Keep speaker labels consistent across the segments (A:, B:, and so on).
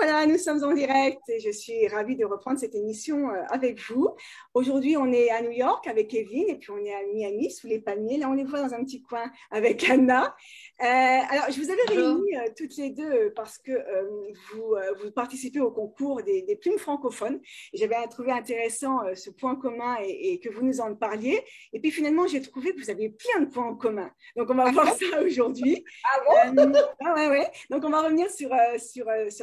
A: voilà, nous sommes en direct et je suis ravie de reprendre cette émission avec vous. Aujourd'hui, on est à New York avec Evelyne et puis on est à Miami sous les palmiers. Là, on les voit dans un petit coin avec Anna. Alors, je vous avais
B: Bonjour.
A: réunies toutes les deux parce que vous participez au concours des plumes francophones. Et j'avais trouvé intéressant ce point commun et que vous nous en parliez. Et puis finalement, j'ai trouvé que vous aviez plein de points en commun. Donc, on va
B: Ah
A: voir
B: bon?
A: ça aujourd'hui.
B: Ah bon?
A: Ouais. Donc, on va revenir sur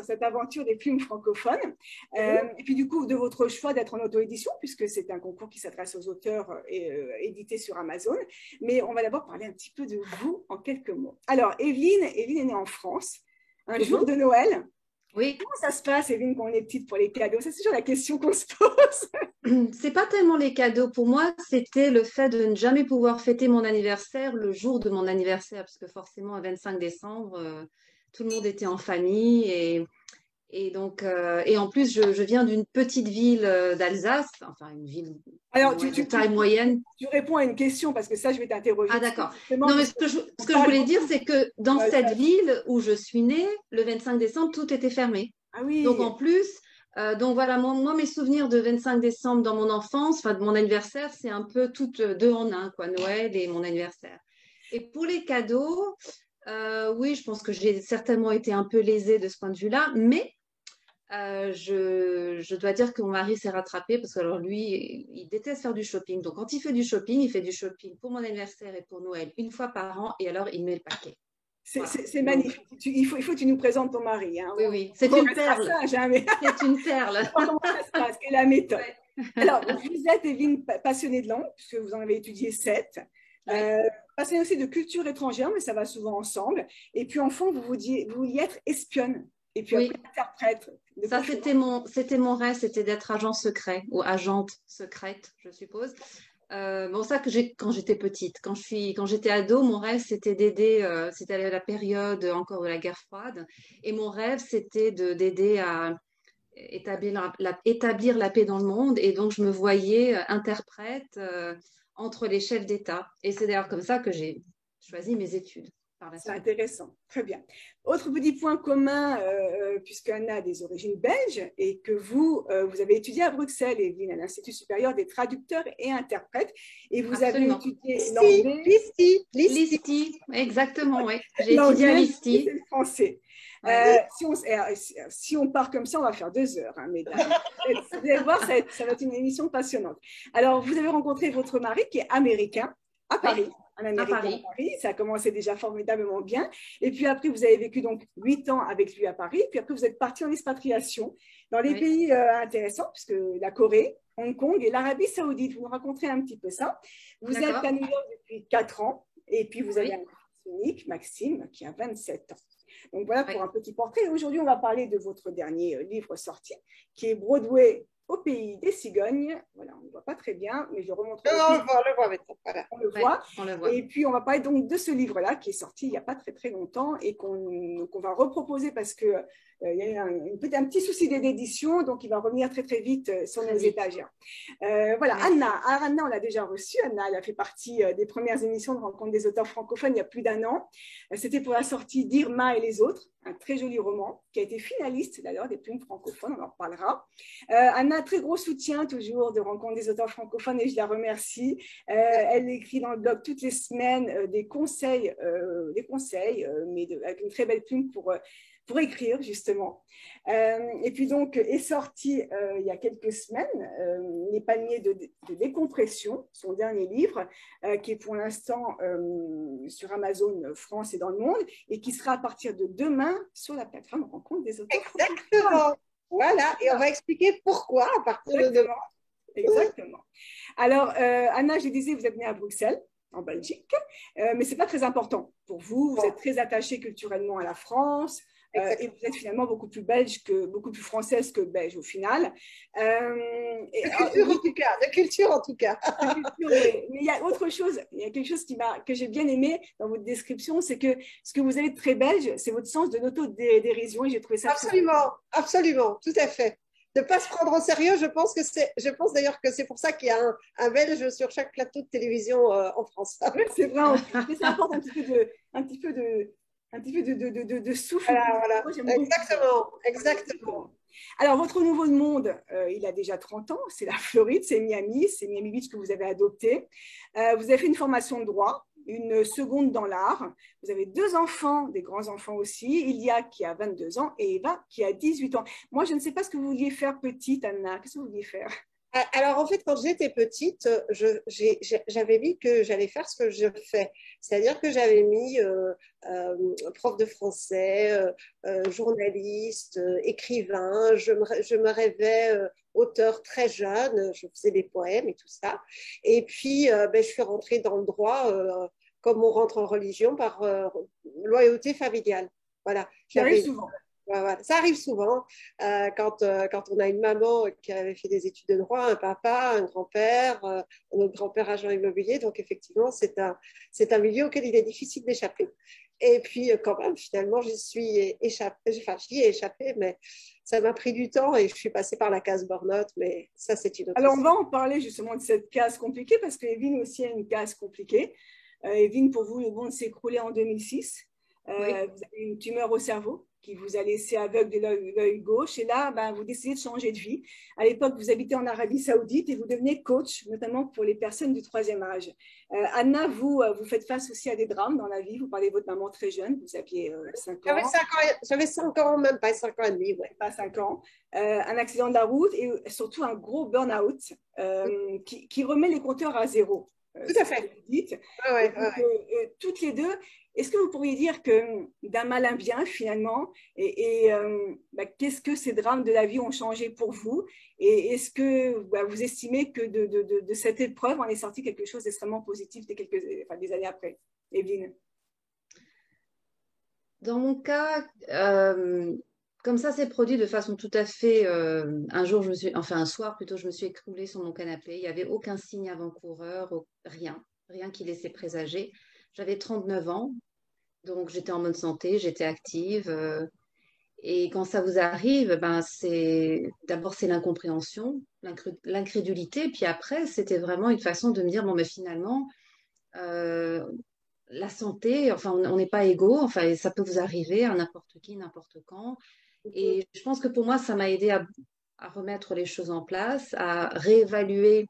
A: cette aventure des plumes francophones.
B: Mhm.
A: Et puis, du coup, de votre choix d'être en auto-édition, puisque c'est un concours qui s'adresse aux auteurs édité sur Amazon. Mais on va d'abord parler un petit peu de vous en quelques mots. Alors, Evelyne est née en France, un jour
B: Mhm.
A: de Noël.
B: Oui,
A: Comment ça se passe, Evelyne, quand on est petite pour les cadeaux? C'est toujours la question qu'on se pose.
B: c'est pas tellement les cadeaux pour moi, c'était le fait de ne jamais pouvoir fêter mon anniversaire le jour de mon anniversaire, parce que forcément, le 25 décembre, tout le monde était en famille et donc, et en plus, je viens d'une petite ville d'Alsace, enfin une ville
A: Alors,
B: de taille moyenne.
A: tu réponds à une question parce que ça, je vais t'interroger
B: Ah
A: dessus,
B: d'accord.
A: justement,
B: Non, mais
A: parce
B: ce
A: qu'on
B: que je
A: parle
B: voulais dire,
A: beaucoup
B: c'est que dans cette
A: d'Alsace.
B: ville où je suis née, le 25 décembre, tout était fermé.
A: Ah
B: Donc
A: oui,
B: en plus, donc voilà, moi, mes souvenirs de 25 décembre dans mon enfance, enfin de mon anniversaire, c'est un peu tout deux en un, quoi, Noël et mon anniversaire. Et pour les cadeaux, oui, je pense que j'ai certainement été un peu lésée de ce point de vue-là, mais je dois dire que mon mari s'est rattrapé parce que alors lui, il déteste faire du shopping. Donc quand il fait du shopping pour mon anniversaire et pour Noël une fois par an et alors il met le paquet. Voilà.
A: c'est
B: Donc
A: magnifique. Il faut que tu nous présentes ton mari. Hein.
B: oui, oui, c'est
A: On
B: une
A: restera
B: perle.
A: sage, hein, mais
B: C'est une perle.
A: on va voir comment ça se passe, quelle est la méthode.
B: Ouais.
A: Alors, vous êtes, Evelyne, passionnée de langue, puisque vous en avez étudié sept.
B: Oui,
A: Euh, passionnée aussi de culture étrangère, mais ça va souvent ensemble. Et puis, enfant, vous vouliez être espionne. Et puis après,
B: oui.
A: interprète de
B: Ça,
A: conférence.
B: c'était mon rêve, c'était d'être agent secret ou agente secrète, je suppose. Bon, ça que j'ai quand j'étais petite. Quand j'étais ado, mon rêve, c'était d'aider, c'était la période encore de la guerre froide. Et mon rêve, c'était d'aider à établir la paix dans le monde. Et donc, je me voyais interprète entre les chefs d'État. Et c'est d'ailleurs comme ça que j'ai choisi mes études par la
A: C'est
B: suite.
A: intéressant. Très bien. Autre petit point commun, puisque Anna a des origines belges et que vous avez étudié à Bruxelles, Evelyne, à l'Institut supérieur des traducteurs et interprètes, et vous avez
B: Absolument.
A: étudié
C: Listi,
A: l'anglais,
C: Listi, Listi.
B: L'ISTI, exactement, oui. J'ai étudié à
A: l'anglais et
B: l'ISTI.
A: le français.
B: Ouais.
A: Si on part comme ça, on va faire 2 heures, hein, mesdames. Vous allez voir, ça va être une émission passionnante. Alors, vous avez rencontré votre mari qui est américain à Paris,
B: Oui,
A: un
B: à
A: Américain à
B: Paris.
A: Paris. Ça a commencé déjà formidablement bien. Et puis après, vous avez vécu donc 8 ans avec lui à Paris. Puis après, vous êtes parti en expatriation dans les
B: Oui,
A: pays intéressants, puisque la Corée, Hong Kong et l'Arabie Saoudite. Vous nous raconterez un petit peu ça. Vous êtes
B: d'accord.
A: à New York depuis 4 ans. Et puis, vous avez un
B: Oui,
A: fils unique, Maxime, qui a 27 ans. Donc voilà pour
B: oui.
A: un petit portrait. Aujourd'hui, on va parler de votre dernier livre sorti, qui est Broadway au pays des cigognes. Voilà, on ne voit pas très bien, mais je remonterai
C: Non,
A: au
C: non,
A: pire,
C: on le voit maintenant. Voilà.
A: on le
B: Ouais,
A: voit.
B: on le voit.
A: Et puis, on va parler donc de ce livre-là, qui est sorti il n'y a pas très très longtemps et qu'on va reproposer parce que il y a eu un petit souci d'édition, donc il va revenir très très vite sur
B: Très
A: nos
B: vite.
A: étagères. Voilà,
B: Oui,
A: Anna. Alors, Anna, on l'a déjà reçue. Anna, elle a fait partie des premières émissions de Rencontre des auteurs francophones il y a plus d'un an. C'était pour la sortie d'Irma et les autres, un très joli roman qui a été finaliste d'ailleurs des plumes francophones, on en reparlera. Anna, très gros soutien toujours de Rencontre des auteurs francophones et je la remercie. Elle écrit dans le blog toutes les semaines des conseils, avec une très belle plume pour écrire justement. Et puis donc est sorti il y a quelques semaines Les paniers de décompression, son dernier livre, qui est pour l'instant sur Amazon France et dans le monde, et qui sera à partir de demain sur la plateforme Rencontre des auteurs francophones.
C: Exactement. Voilà. Et on va expliquer pourquoi à partir de demain.
A: Exactement. Exactement. Alors, Anna, je disais, vous êtes née à Bruxelles, en Belgique, mais ce n'est pas très important pour vous. Vous
C: Bon,
A: êtes très attachée culturellement à la France et
C: exactement.
A: vous êtes finalement beaucoup plus française que belge au final.
C: De culture en
A: Oui,
C: tout cas. De culture en tout cas.
A: de culture, oui. Mais il y a autre chose, il y a quelque chose que j'ai bien aimé dans votre description, c'est que ce que vous avez de très belge, c'est votre sens de l'autodérision et j'ai trouvé ça très
C: Absolument. Absolument. Tout à fait. De ne pas se prendre au sérieux, je pense d'ailleurs que c'est pour ça qu'il y a un Belge sur chaque plateau de télévision en France.
A: oui, c'est vrai en plus. Mais ça apporte un petit peu un petit peu de souffle.
C: Voilà.
A: Moi, j'aime
C: Exactement,
A: beaucoup.
C: exactement.
A: Alors, votre nouveau monde, il a déjà 30 ans, c'est la Floride, c'est Miami Beach que vous avez adopté. Vous avez fait une formation de droit, une seconde dans l'art. Vous avez 2 enfants, des grands-enfants aussi, Ilia qui a 22 ans et Eva qui a 18 ans. Moi, je ne sais pas ce que vous vouliez faire petite, Anna. Qu'est-ce que vous vouliez faire?
C: Alors, en fait, quand j'étais petite, j'avais mis que j'allais faire ce que je fais. C'est-à-dire que j'avais mis prof de français, journaliste, écrivain. Je me rêvais auteur très jeune. Je faisais des poèmes et tout ça. Et puis, je suis rentrée dans le droit, comme on rentre en religion, par loyauté familiale. Voilà.
A: Ça arrive souvent.
C: Voilà. Ça arrive souvent quand on a une maman qui avait fait des études de droit, un papa, un grand-père, notre grand-père agent immobilier. Donc, effectivement, c'est un milieu auquel il est difficile d'échapper. Et puis, quand même, finalement, j'y suis échappée. Enfin, j'y ai échappé, mais ça m'a pris du temps et je suis passée par la case burn-out. Mais ça, c'est une autre
A: Alors, on
C: histoire.
A: va en parler justement de cette case compliquée parce que Evelyne aussi a une case compliquée. Evelyne, pour vous, le monde s'est écroulé en 2006.
C: Oui.
A: Vous avez une tumeur au cerveau qui vous a laissé aveugle de l'œil gauche. Et là, vous décidez de changer de vie. À l'époque, vous habitez en Arabie Saoudite et vous devenez coach, notamment pour les personnes du troisième âge. Anna, vous faites face aussi à des drames dans la vie. Vous parlez de votre maman très jeune. Vous aviez 5 ans.
C: J'avais 5 ans, même pas 5 ans et demi. Ouais.
A: Pas 5 ans. Un accident de la route et surtout un gros burn-out qui remet les compteurs à zéro.
C: Tout à fait.
A: Dites.
C: Ouais,
A: Donc, toutes les deux, est-ce que vous pourriez dire que d'un mal un bien finalement qu'est-ce que ces drames de la vie ont changé pour vous et est-ce que vous estimez que de cette épreuve en est sorti quelque chose d'extrêmement positif des années après? Evelyne.
B: Dans mon cas, comme ça s'est produit de façon tout à fait. Un soir plutôt, je me suis écroulée sur mon canapé. Il n'y avait aucun signe avant-coureur, rien qui laissait présager. J'avais 39 ans, donc j'étais en bonne santé, j'étais active. Et quand ça vous arrive, d'abord c'est l'incompréhension, l'incrédulité, puis après c'était vraiment une façon de me dire bon, mais finalement. La santé, enfin, on n'est pas égaux, enfin, ça peut vous arriver à n'importe qui, n'importe quand. Et je pense que pour moi, ça m'a aidé à remettre les choses en place, à réévaluer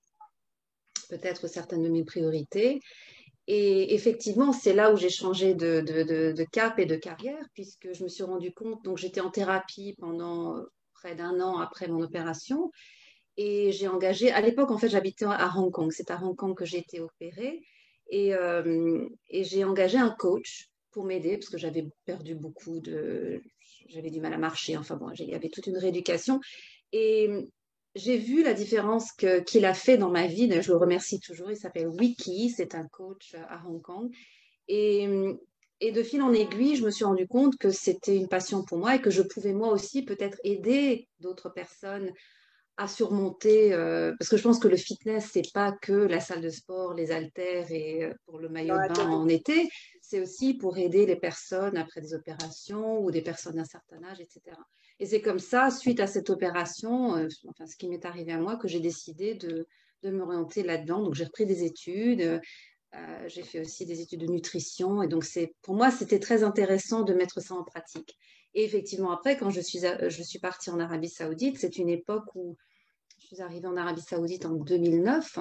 B: peut-être certaines de mes priorités. Et effectivement, c'est là où j'ai changé de cap et de carrière, puisque je me suis rendu compte, donc j'étais en thérapie pendant près d'un an après mon opération, et j'ai engagé, à l'époque, en fait, j'habitais à Hong Kong, c'est à Hong Kong que j'ai été opérée, et j'ai engagé un coach pour m'aider, parce que j'avais perdu j'avais du mal à marcher, enfin bon, il y avait toute une rééducation, et j'ai vu la différence qu'il a fait dans ma vie. Je le remercie toujours. Il s'appelle Wiki, c'est un coach à Hong Kong. Et, et de fil en aiguille, je me suis rendu compte que c'était une passion pour moi et que je pouvais moi aussi peut-être aider d'autres personnes à surmonter, parce que je pense que le fitness, c'est pas que la salle de sport, les haltères et pour le maillot de bain en été, c'est aussi pour aider les personnes après des opérations ou des personnes d'un certain âge, etc. Et c'est comme ça, suite à cette opération, enfin ce qui m'est arrivé à moi, que j'ai décidé de m'orienter là-dedans. Donc j'ai repris des études, j'ai fait aussi des études de nutrition, et donc pour moi, c'était très intéressant de mettre ça en pratique. Et effectivement, après, quand je suis partie en Arabie Saoudite, c'est une époque où je suis arrivée en Arabie Saoudite en 2009.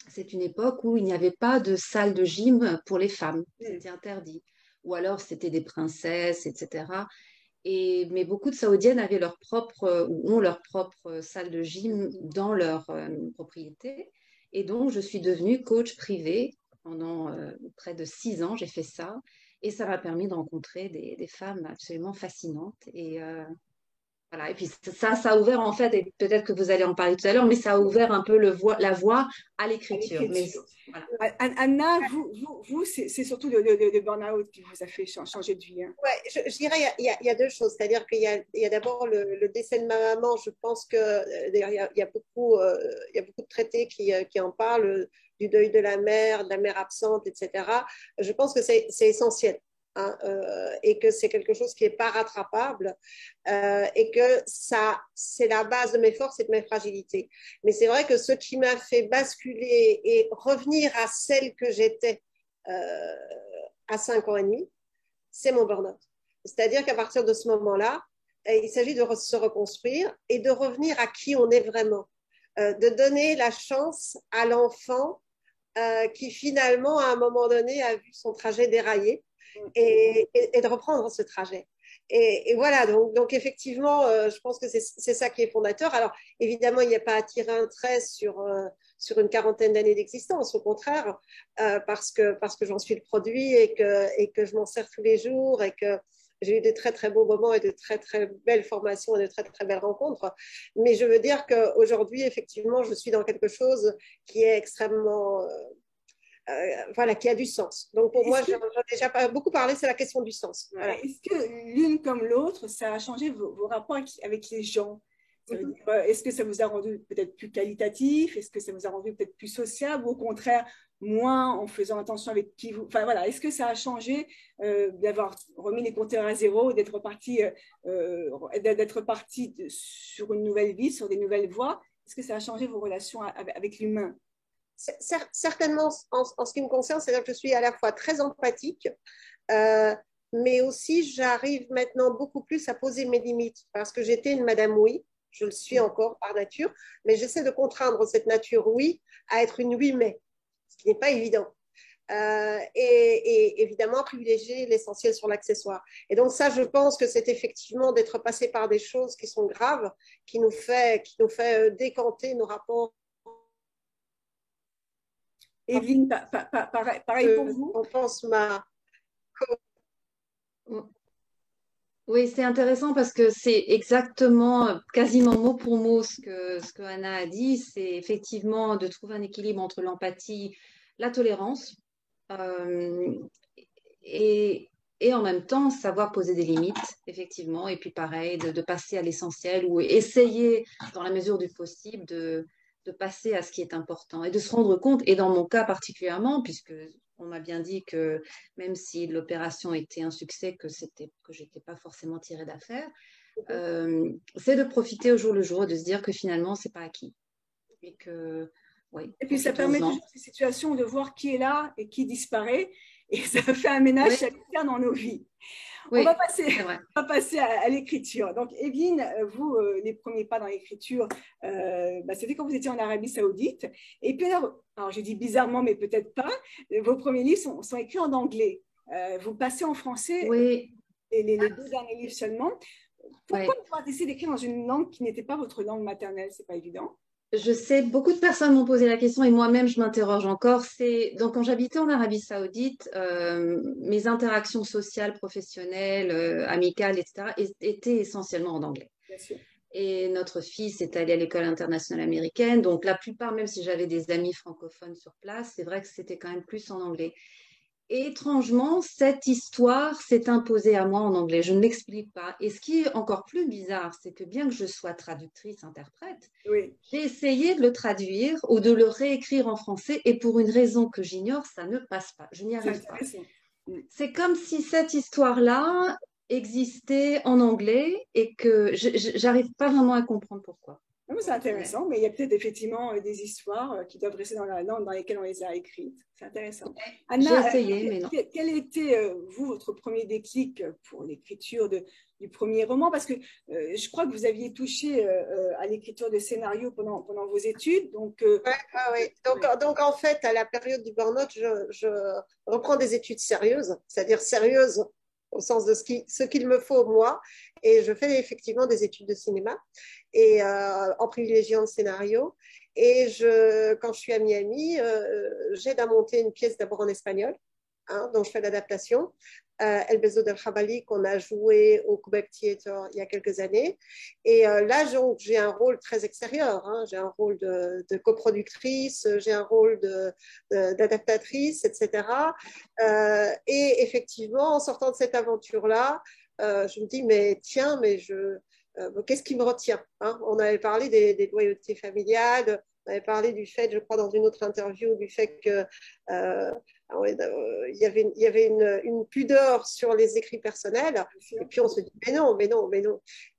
B: C'est une époque où il n'y avait pas de salle de gym pour les femmes. C'était interdit. Ou alors, c'était des princesses, etc. Mais beaucoup de Saoudiennes avaient ont leur propre salle de gym dans leur propriété. Et donc, je suis devenue coach privé pendant près de 6 ans. J'ai fait ça. Et ça m'a permis de rencontrer des femmes absolument fascinantes. Voilà. Et puis ça a ouvert en fait, et peut-être que vous allez en parler tout à l'heure, mais ça a ouvert un peu la voie à l'écriture.
A: Voilà. Anna, vous c'est surtout le burn-out qui vous a fait changer de vie. Hein.
C: Ouais, je dirais il y a 2 choses. C'est-à-dire qu'il y a d'abord le décès de ma maman. Je pense que il y a beaucoup de traités qui en parlent, du deuil de la mère absente, etc. Je pense que c'est essentiel. Hein, et que c'est quelque chose qui n'est pas rattrapable et que ça, c'est la base de mes forces et de mes fragilités. Mais c'est vrai que ce qui m'a fait basculer et revenir à celle que j'étais à 5 ans et demi, c'est mon burn-out. C'est-à-dire qu'à partir de ce moment-là, il s'agit de se reconstruire et de revenir à qui on est vraiment, de donner la chance à l'enfant qui finalement, à un moment donné, a vu son trajet dérailler et de reprendre ce trajet. Et voilà, donc effectivement, je pense que c'est ça qui est fondateur. Alors, évidemment, il n'y a pas à tirer un trait sur une quarantaine d'années d'existence, au contraire, parce que j'en suis le produit et que je m'en sers tous les jours et que j'ai eu de très, très beaux moments et de très, très belles formations et de très, très belles rencontres. Mais je veux dire qu'aujourd'hui, effectivement, je suis dans quelque chose qui est extrêmement voilà, qui a du sens. Donc pour moi, j'en ai déjà beaucoup parlé, c'est la question du sens. Voilà.
A: Est-ce que l'une comme l'autre, ça a changé vos rapports avec les gens? Est-ce que ça vous a rendu peut-être plus qualitatif? Est-ce que ça vous a rendu peut-être plus sociable? Ou au contraire, moins en faisant attention avec qui vous... Enfin voilà, est-ce que ça a changé d'avoir remis les compteurs à zéro, d'être parti sur une nouvelle vie, sur des nouvelles voies? Est-ce que ça a changé vos relations avec l'humain?
C: Certainement, en ce qui me concerne, c'est-à-dire que je suis à la fois très empathique, mais aussi j'arrive maintenant beaucoup plus à poser mes limites parce que j'étais une madame oui, je le suis encore par nature, mais j'essaie de contraindre cette nature oui à être une oui mais, ce qui n'est pas évident. Et évidemment privilégier l'essentiel sur l'accessoire. Et donc ça, je pense que c'est effectivement d'être passé par des choses qui sont graves, qui nous fait décanter nos rapports.
A: Evelyne, pareil pour vous?
C: On pense
B: Oui, c'est intéressant parce que c'est exactement, quasiment mot pour mot ce que Anna a dit. C'est effectivement de trouver un équilibre entre l'empathie, la tolérance et, et en même temps savoir poser des limites, effectivement. Et puis pareil, de passer à l'essentiel ou essayer, dans la mesure du possible, de passer à ce qui est important et de se rendre compte, et dans mon cas particulièrement, puisque on m'a bien dit que même si l'opération était un succès, que j'étais pas forcément tirée d'affaire, c'est de profiter au jour le jour et de se dire que finalement, c'est pas acquis. Et que, oui,
A: et puis ça permet toujours ces situations de voir qui est là et qui disparaît. Et ça fait un ménage salutaire dans nos vies.
B: Oui,
A: on va passer à l'écriture. Donc, Evelyne, vous, les premiers pas dans l'écriture, c'était quand vous étiez en Arabie Saoudite. Et puis, alors je dis bizarrement, mais peut-être pas, vos premiers livres sont écrits en anglais. Vous passez en français les 2 derniers livres seulement. Pourquoi avoir décidé d'écrire dans une langue qui n'était pas votre langue maternelle? C'est pas évident.
B: Je sais, beaucoup de personnes m'ont posé la question et moi-même, je m'interroge encore. Donc, quand j'habitais en Arabie Saoudite, mes interactions sociales, professionnelles, amicales, etc., étaient essentiellement en anglais.
A: Bien sûr.
B: Et notre fils est allé à l'école internationale américaine. Donc, la plupart, même si j'avais des amis francophones sur place, c'est vrai que c'était quand même plus en anglais. Et étrangement, cette histoire s'est imposée à moi en anglais. Je ne l'explique pas. Et ce qui est encore plus bizarre, c'est que bien que je sois traductrice, interprète, j'ai essayé de le traduire ou de le réécrire en français et pour une raison que j'ignore, ça ne passe pas. Je n'y arrive pas. C'est comme si cette histoire-là existait en anglais et que je n'arrive pas vraiment à comprendre pourquoi.
A: C'est intéressant, mais il y a peut-être effectivement des histoires qui doivent rester dans la langue dans lesquelles on les a écrites. C'est intéressant.
B: Anna, j'ai essayé, mais non.
A: Quel était, vous, votre premier déclic pour l'écriture du premier roman? Parce que je crois que vous aviez touché à l'écriture de scénarios pendant vos études. Donc,
C: donc, en fait, à la période du burn-out, je reprends des études sérieuses, c'est-à-dire sérieuses au sens de ce qu'il me faut moi. Et je fais effectivement des études de cinéma et en privilégiant le scénario. Et quand je suis à Miami, j'aide à monter une pièce d'abord en espagnol, dont je fais l'adaptation, El Beso del Jabali, qu'on a joué au Quebec Theatre il y a quelques années. Et là, j'ai un rôle très extérieur. J'ai un rôle de coproductrice, j'ai un rôle d'adaptatrice, etc. Et effectivement, en sortant de cette aventure-là, je me dis, mais tiens, qu'est-ce qui me retient? On avait parlé des loyautés familiales, on avait parlé du fait, je crois, dans une autre interview, du fait que il y avait une pudeur sur les écrits personnels. Et puis on se dit, mais non.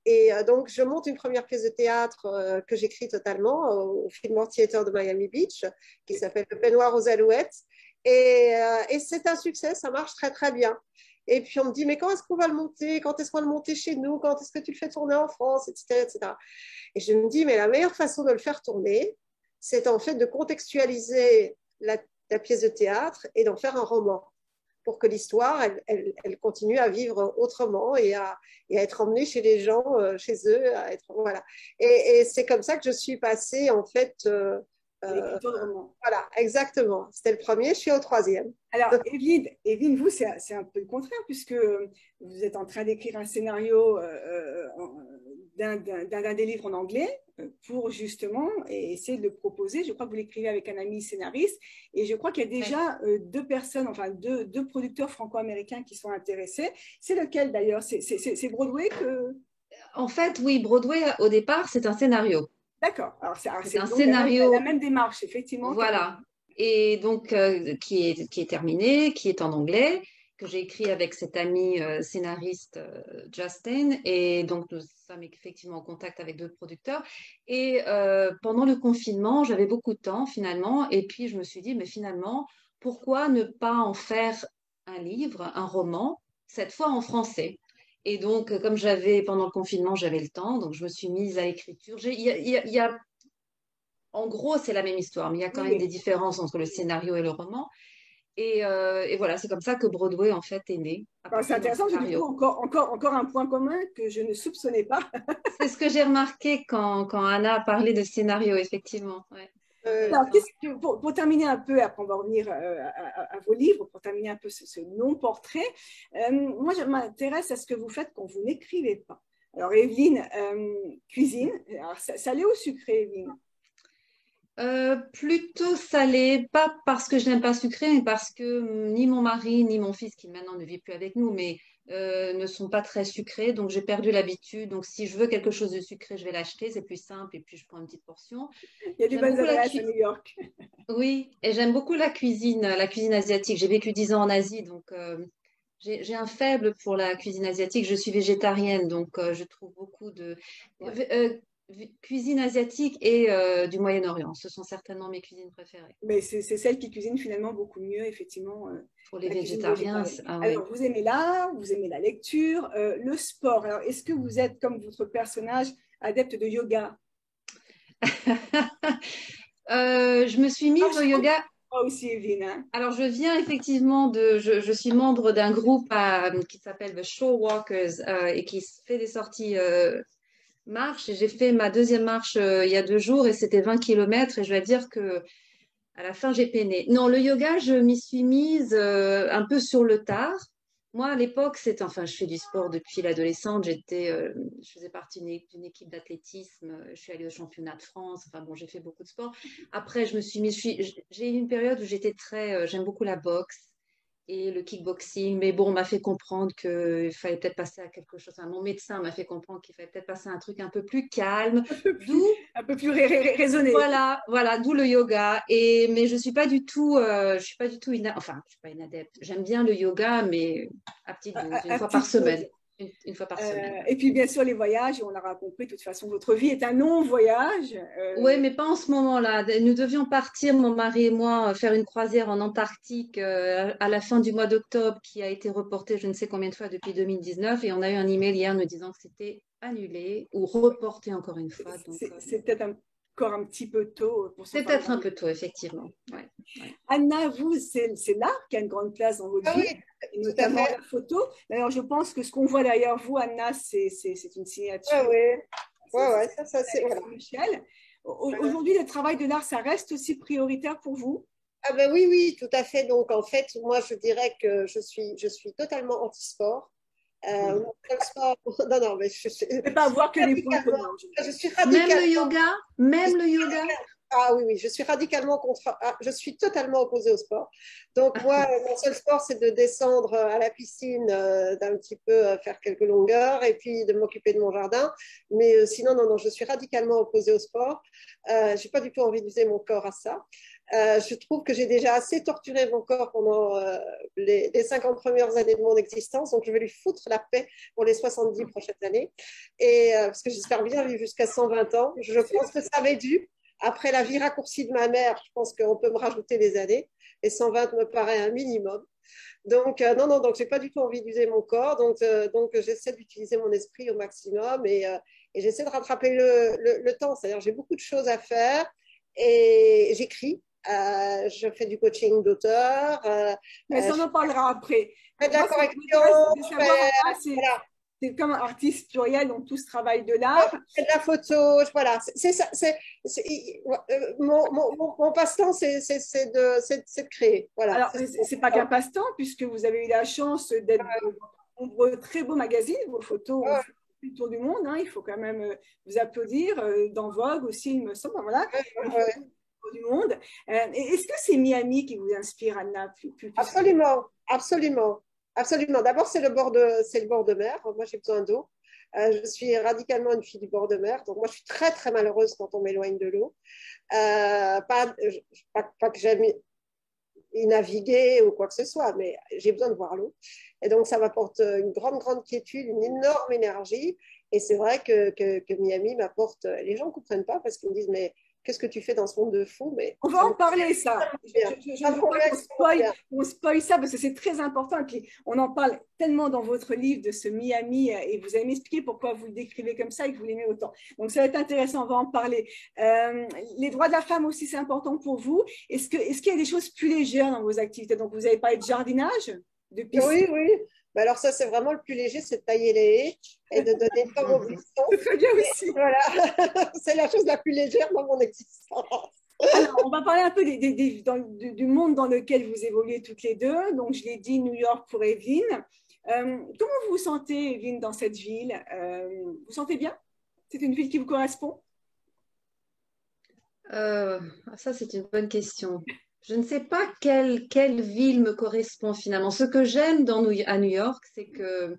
C: Et donc, je monte une première pièce de théâtre que j'écris totalement au Fillmore Theatre de Miami Beach, qui s'appelle Le Peignoir aux Alouettes. Et c'est un succès, ça marche très, très bien. Et puis on me dit, mais quand est-ce qu'on va le monter? Quand est-ce qu'on va le monter chez nous? Quand est-ce que tu le fais tourner en France, etc., etc. Et je me dis, mais la meilleure façon de le faire tourner, c'est en fait de contextualiser la pièce de théâtre et d'en faire un roman pour que l'histoire, elle continue à vivre autrement et à être emmenée chez les gens, chez eux. Voilà. Et c'est comme ça que je suis passée, en fait.
A: L'écriture de roman.
C: Voilà, exactement. C'était le premier, je suis au troisième.
A: Alors, Evelyne, vous, c'est un peu le contraire, puisque vous êtes en train d'écrire un scénario d'un des livres en anglais pour justement essayer de le proposer. Je crois que vous l'écrivez avec un ami scénariste, et je crois qu'il y a déjà deux personnes, enfin deux producteurs franco-américains qui sont intéressés. C'est lequel d'ailleurs? C'est Broadway que...
B: En fait, oui, Broadway, au départ, c'est un scénario.
A: D'accord. Alors,
B: c'est un scénario.
A: La même démarche, effectivement.
B: Voilà. Et donc, qui est terminé, qui est en anglais, que j'ai écrit avec cet ami scénariste Justin. Et donc, nous sommes effectivement en contact avec d'autres producteurs. Et pendant le confinement, j'avais beaucoup de temps finalement. Et puis, je me suis dit, mais finalement, pourquoi ne pas en faire un livre, un roman, cette fois en français? Et donc, comme pendant le confinement, j'avais le temps, donc je me suis mise à l'écriture. Il y a en gros, c'est la même histoire, mais il y a quand même des différences entre le scénario et le roman. Et voilà, c'est comme ça que Broadway, en fait, est né.
A: C'est intéressant, parce que du coup, encore un point commun que je ne soupçonnais pas.
B: C'est ce que j'ai remarqué quand Anna a parlé de scénario, effectivement. Ouais.
A: Alors, pour terminer un peu, après on va revenir à vos livres, pour terminer un peu ce non-portrait, moi je m'intéresse à ce que vous faites quand vous n'écrivez pas. Alors Evelyne, cuisine, alors, salé ou sucré, Evelyne?
B: Plutôt salé, pas parce que je n'aime pas sucré, mais parce que ni mon mari ni mon fils, qui maintenant ne vit plus avec nous, mais ne sont pas très sucrés, donc j'ai perdu l'habitude. Donc si je veux quelque chose de sucré, je vais l'acheter, c'est plus simple, et puis je prends une petite portion.
A: Il y a des bonnes adresses à New York.
B: Oui, et j'aime beaucoup la cuisine asiatique. J'ai vécu 10 ans en Asie, donc j'ai un faible pour la cuisine asiatique. Je suis végétarienne, donc je trouve beaucoup de... cuisine asiatique et du Moyen-Orient. Ce sont certainement mes cuisines préférées.
A: Mais c'est celles qui cuisinent finalement beaucoup mieux, effectivement.
B: Pour les végétariens.
A: Alors, vous aimez l'art, vous aimez la lecture, le sport. Alors, est-ce que vous êtes, comme votre personnage, adepte de yoga?
B: Je me suis mise au yoga.
A: Moi aussi, Evelyne. Hein.
B: Alors, je viens effectivement je suis membre d'un groupe qui s'appelle The Shore Walkers et qui fait des sorties marche. Et j'ai fait ma deuxième marche il y a 2 jours et c'était 20 km et je dois dire que à la fin, j'ai peiné. Non, le yoga, je m'y suis mise un peu sur le tard. Moi, à l'époque, je fais du sport depuis l'adolescente. Je faisais partie d'une équipe d'athlétisme. Je suis allée au championnat de France. Enfin bon, j'ai fait beaucoup de sport. Après, j'ai eu une période où j'aime beaucoup la boxe et le kickboxing. Mais bon, on m'a fait comprendre qu'il fallait peut-être passer à quelque chose. Enfin, mon médecin m'a fait comprendre qu'il fallait peut-être passer à un truc un peu plus calme.
A: Un peu plus raisonné.
B: Voilà, d'où le yoga. Mais je suis pas du tout, je suis pas une adepte. J'aime bien le yoga, mais à petite dose, une fois par semaine. Une fois par semaine.
A: Et puis bien sûr les voyages, on l'aura compris, de toute façon votre vie est un long voyage.
B: Oui, mais pas en ce moment-là. Nous devions partir, mon mari et moi, faire une croisière en Antarctique à la fin du mois d'octobre qui a été reportée je ne sais combien de fois depuis 2019 et on a eu un email hier nous disant que c'était annulé ou reporté encore une fois.
A: C'est peut-être encore un petit peu tôt pour ça.
B: C'est peut-être un peu tôt, effectivement. Ouais.
A: Anna, vous, c'est l'art qui a une grande place dans votre vie.
C: Oui.
A: Et notamment la photo. D'ailleurs, je pense que ce qu'on voit derrière vous, Anna, c'est une signature.
C: Ça c'est voilà.
A: Michel. Aujourd'hui, le travail de l'art, ça reste aussi prioritaire pour vous?
C: Ah ben oui, tout à fait. Donc en fait, moi je dirais que je suis totalement anti-sport. Sport... Non, mais je
A: ne pas avoir que les points communs.
C: Je suis radicalement...
B: Même le yoga.
C: Ah oui, je suis radicalement contre. Je suis totalement opposée au sport. Donc moi, mon seul sport, c'est de descendre à la piscine, d'un petit peu faire quelques longueurs et puis de m'occuper de mon jardin. Mais sinon, non, je suis radicalement opposée au sport. J'ai pas du tout envie d'user mon corps à ça. Je trouve que j'ai déjà assez torturé mon corps pendant les 50 premières années de mon existence, donc je vais lui foutre la paix pour les 70 prochaines années. Et parce que j'espère bien vivre jusqu'à 120 ans. Je pense que ça m'est dû. Après la vie raccourcie de ma mère, je pense qu'on peut me rajouter des années. Et 120 me paraît un minimum. Donc, non, non, donc j'ai pas du tout envie d'user mon corps. Donc j'essaie d'utiliser mon esprit au maximum et j'essaie de rattraper le temps. C'est-à-dire, j'ai beaucoup de choses à faire et j'écris. Je fais du coaching d'auteur.
A: Mais ça, on en parlera après.
C: Je fais de la
A: Moi, ce qui
C: correction.
A: m'intéresse de
C: Je
A: savoir,
C: fais,
A: Anna,
C: voilà,
A: c'est comme artiste pluriel, donc tout ce travail de
C: je
A: l'art.
C: fais de la photo. Voilà, c'est ça. Mon passe-temps, c'est de créer. Voilà.
A: Alors, c'est pas qu'un passe-temps, puisque vous avez eu la chance d'être dans de nombreux très beaux magazines. Vos photos ont
C: Ouais,
A: fait le tour du monde, hein. Il faut quand même vous applaudir. Dans Vogue aussi, il me semble. Voilà,
C: ouais,
A: des
C: ouais.
A: photos du tour du monde. Et est-ce que c'est Miami qui vous inspire, Anna, plus que...
C: Absolument, absolument, absolument. D'abord, c'est le bord de mer. Moi, j'ai besoin d'eau. Je suis radicalement une fille du bord de mer. Donc, moi, je suis très, très malheureuse quand on m'éloigne de l'eau. Pas que j'aime y naviguer ou quoi que ce soit, mais j'ai besoin de voir l'eau. Et donc, ça m'apporte une grande, grande quiétude, une énorme énergie. Et c'est vrai que Miami m'apporte. Les gens ne comprennent pas parce qu'ils me disent, mais qu'est-ce que tu fais dans ce monde de fou? Mais
A: On va
C: ça me
A: en parler, ça.
C: convient.
A: Je
C: Ça
A: ne
C: me
A: veux pas
C: convient extrêmement
A: qu'on spoil ça parce que c'est très important. Et puis, on en parle tellement dans votre livre de ce Miami et vous allez m'expliquer pourquoi vous le décrivez comme ça et que vous l'aimez autant. Donc, ça va être intéressant, on va en parler. Les droits de la femme aussi, c'est important pour vous. Est-ce qu'il y a des choses plus légères dans vos activités? Donc, vous avez parlé de jardinage, de
C: bien.
A: piscine.
C: Oui, oui. Mais alors ça, c'est vraiment le plus léger, c'est de tailler les haies et de donner le temps aux buissons.
A: C'est très bien aussi.
C: Voilà, c'est la chose la plus légère dans mon existence.
A: Alors, on va parler un peu du monde dans lequel vous évoluez toutes les deux. Donc, je l'ai dit, New York pour Evelyne. Comment vous vous sentez, Evelyne, dans cette ville? Vous vous sentez bien? C'est une ville qui vous correspond?
B: Euh, Ça, c'est une bonne question. Je ne sais pas quelle ville me correspond finalement. Ce que j'aime à New York, c'est que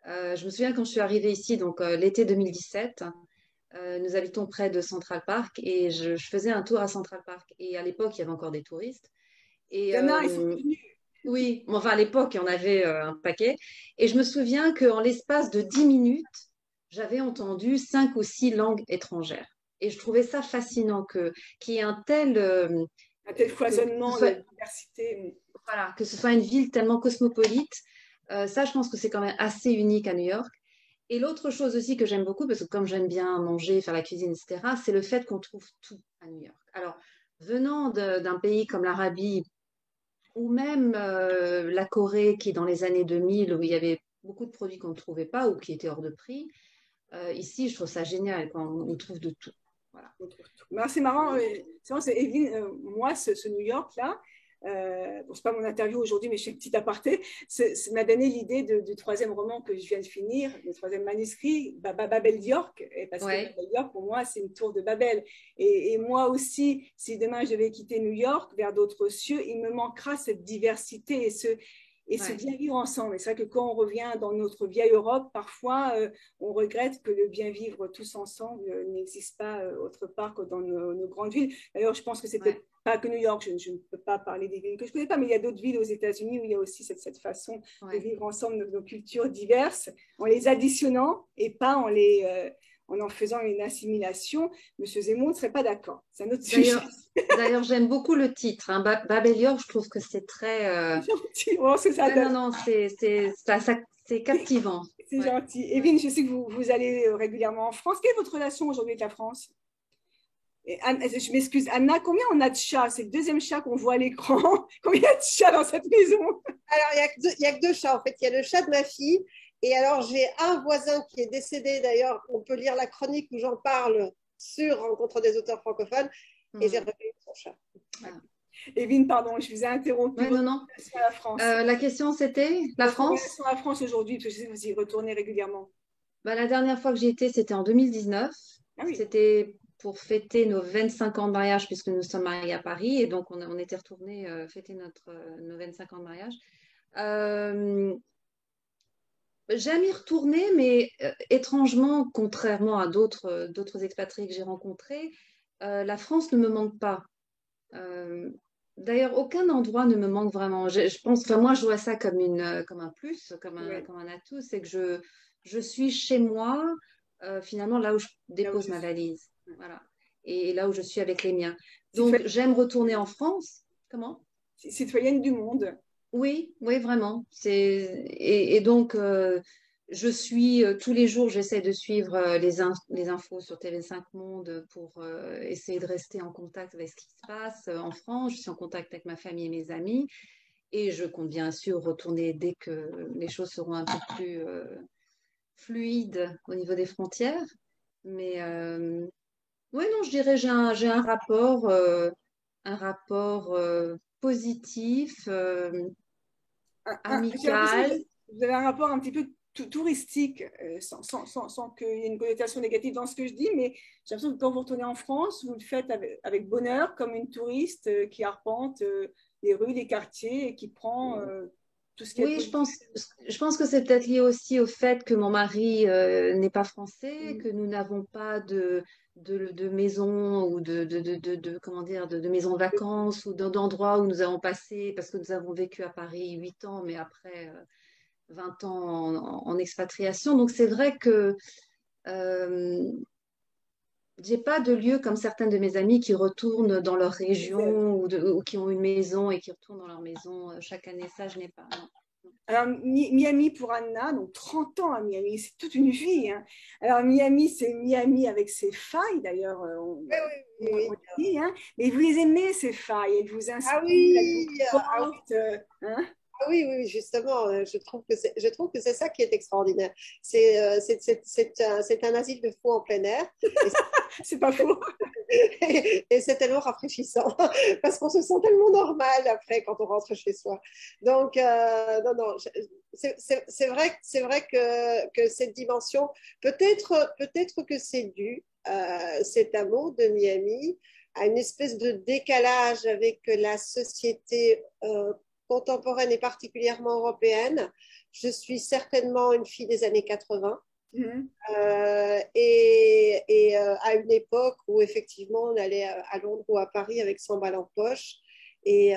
B: je me souviens quand je suis arrivée ici, donc l'été 2017, nous habitons près de Central Park et je faisais un tour à Central Park. Et à l'époque, il y avait encore des touristes.
A: Il
B: Et
A: y en a, ils sont venus.
B: oui, bon, enfin à l'époque, il y en avait un paquet. Et je me souviens qu'en l'espace de 10 minutes, j'avais entendu 5 ou 6 langues étrangères. Et je trouvais ça fascinant qu'il y ait un tel,
A: Un tel
B: que ce
A: foisonnement
B: soit,
A: de diversité.
B: voilà, que ce soit une ville tellement cosmopolite. Ça, je pense que c'est quand même assez unique à New York. Et l'autre chose aussi que j'aime beaucoup, parce que comme j'aime bien manger, faire la cuisine, etc., c'est le fait qu'on trouve tout à New York. Alors, venant d'un pays comme l'Arabie, ou même la Corée, qui dans les années 2000, où il y avait beaucoup de produits qu'on ne trouvait pas ou qui étaient hors de prix, ici, je trouve ça génial quand on trouve de tout. Voilà.
A: Ben, c'est marrant, c'est marrant, Evelyne, moi, ce New York-là, bon, c'est pas mon interview aujourd'hui, mais je fais une petite aparté, m'a donné l'idée du troisième roman que je viens de finir, le troisième manuscrit, Babel York, et parce que
B: Ouais.
A: Babel York, pour moi, c'est une tour de Babel. Et moi aussi, si demain je devais quitter New York vers d'autres cieux, il me manquera cette diversité et ce
B: Ouais.
A: bien vivre ensemble. Et c'est vrai que quand on revient dans notre vieille Europe, parfois, on regrette que le bien vivre tous ensemble n'existe pas autre part que dans nos grandes villes. D'ailleurs, je pense que c'est peut-être
B: Ouais.
A: pas que New York, je ne peux pas parler des villes que je ne connais pas, mais il y a d'autres villes aux États-Unis où il y a aussi cette façon de
B: Ouais.
A: vivre ensemble nos cultures diverses, en les additionnant et pas en faisant une assimilation. Monsieur Zemmour ne serait pas d'accord. C'est un autre sujet.
B: D'ailleurs, j'aime beaucoup le titre, hein. Babel York, je trouve que c'est très.
A: Gentil. Oh, c'est ça,
B: Ouais, non, non, c'est captivant.
A: c'est
B: Ouais.
A: gentil. Evelyne, je sais que vous allez régulièrement en France. Quelle est votre relation aujourd'hui avec la France? Et Anne, je m'excuse, Anna, combien on a de chats? C'est le deuxième chat qu'on voit à l'écran. Combien il y a de chats dans cette maison?
C: Alors, il y a que deux chats, en fait. Il y a le chat de ma fille. Et alors, j'ai un voisin qui est décédé, d'ailleurs. On peut lire la chronique où j'en parle sur Rencontre des auteurs francophones. Et j'ai recueilli son chat.
B: Ah.
A: Evelyne, pardon, je vous ai interrompu.
B: Ouais, non,
A: Votre
B: non.
A: relation à la France.
B: La question, c'était la
A: Votre
B: France.
A: relation à la France aujourd'hui, parce que je sais que vous y retournez régulièrement.
B: Bah, la dernière fois que j'y étais, c'était en 2019.
A: Ah oui.
B: C'était pour fêter nos 25 ans de mariage, puisque nous sommes mariés à Paris. Et donc, on était retournés fêter nos 25 ans de mariage. Euh, J'aime y retourner, mais étrangement, contrairement à d'autres expatriés que j'ai rencontrés, la France ne me manque pas. Euh, D'ailleurs, aucun endroit ne me manque vraiment. Je pense, enfin, moi, je vois ça comme un plus,
A: Ouais.
B: comme un atout, c'est que je suis chez moi, finalement, là où je
A: Là où
B: dépose
A: je
B: ma
A: suis.
B: valise. Voilà. Et là où je suis avec les miens. Donc,
A: Citoyenne,
B: j'aime retourner en France. Comment?
A: citoyenne du monde.
B: Oui, oui, vraiment. Et donc, je suis tous les jours, j'essaie de suivre les infos sur TV5 Monde pour essayer de rester en contact avec ce qui se passe en France. Je suis en contact avec ma famille et mes amis. Et je compte bien sûr retourner dès que les choses seront un peu plus fluides au niveau des frontières. Mais oui, non, je dirais j'ai un rapport positif,
A: J'ai l'impression que
B: amical.
A: vous avez un rapport un petit peu touristique, sans qu'il y ait une connotation négative dans ce que je dis, mais j'ai l'impression que quand vous retournez en France, vous le faites avec bonheur, comme une touriste qui arpente les rues, les quartiers et qui prend tout ce qui est
B: Oui,
A: positif.
B: je pense que c'est peut-être lié aussi au fait que mon mari n'est pas français,
A: Mm.
B: que nous n'avons pas de maison ou comment dire, de maison de vacances ou d'endroits où nous avons passé, parce que nous avons vécu à Paris 8 ans, mais après 20 ans en expatriation. Donc c'est vrai que euh, j'ai pas de lieu comme certaines de mes amies qui retournent dans leur région ou qui ont une maison et qui retournent dans leur maison chaque année. Ça, je n'ai pas. Non.
A: Alors, Miami pour Anna, donc 30 ans à Miami, c'est toute une vie, hein. Alors, Miami, c'est Miami avec ses failles, d'ailleurs,
C: Oui, oui, oui,
A: on
C: oui.
A: dit, hein. Mais vous les aimez, ces failles, elles vous
C: Ah
A: inspirent, elles vous
C: oui, ah oui.
A: portent, hein.
C: Ah oui, oui, oui, justement, je trouve que c'est ça qui est extraordinaire. C'est un asile de fous en plein air et
A: C'est pas faux.
C: et c'est tellement rafraîchissant parce qu'on se sent tellement normal après quand on rentre chez soi. Donc, non, non, c'est vrai que cette dimension, peut-être que c'est dû, cet amour de Miami, à une espèce de décalage avec la société contemporaine et particulièrement européenne. Je suis certainement une fille des années 80.
A: Mhm.
C: À une époque où effectivement on allait à Londres ou à Paris avec 100 balles en poche et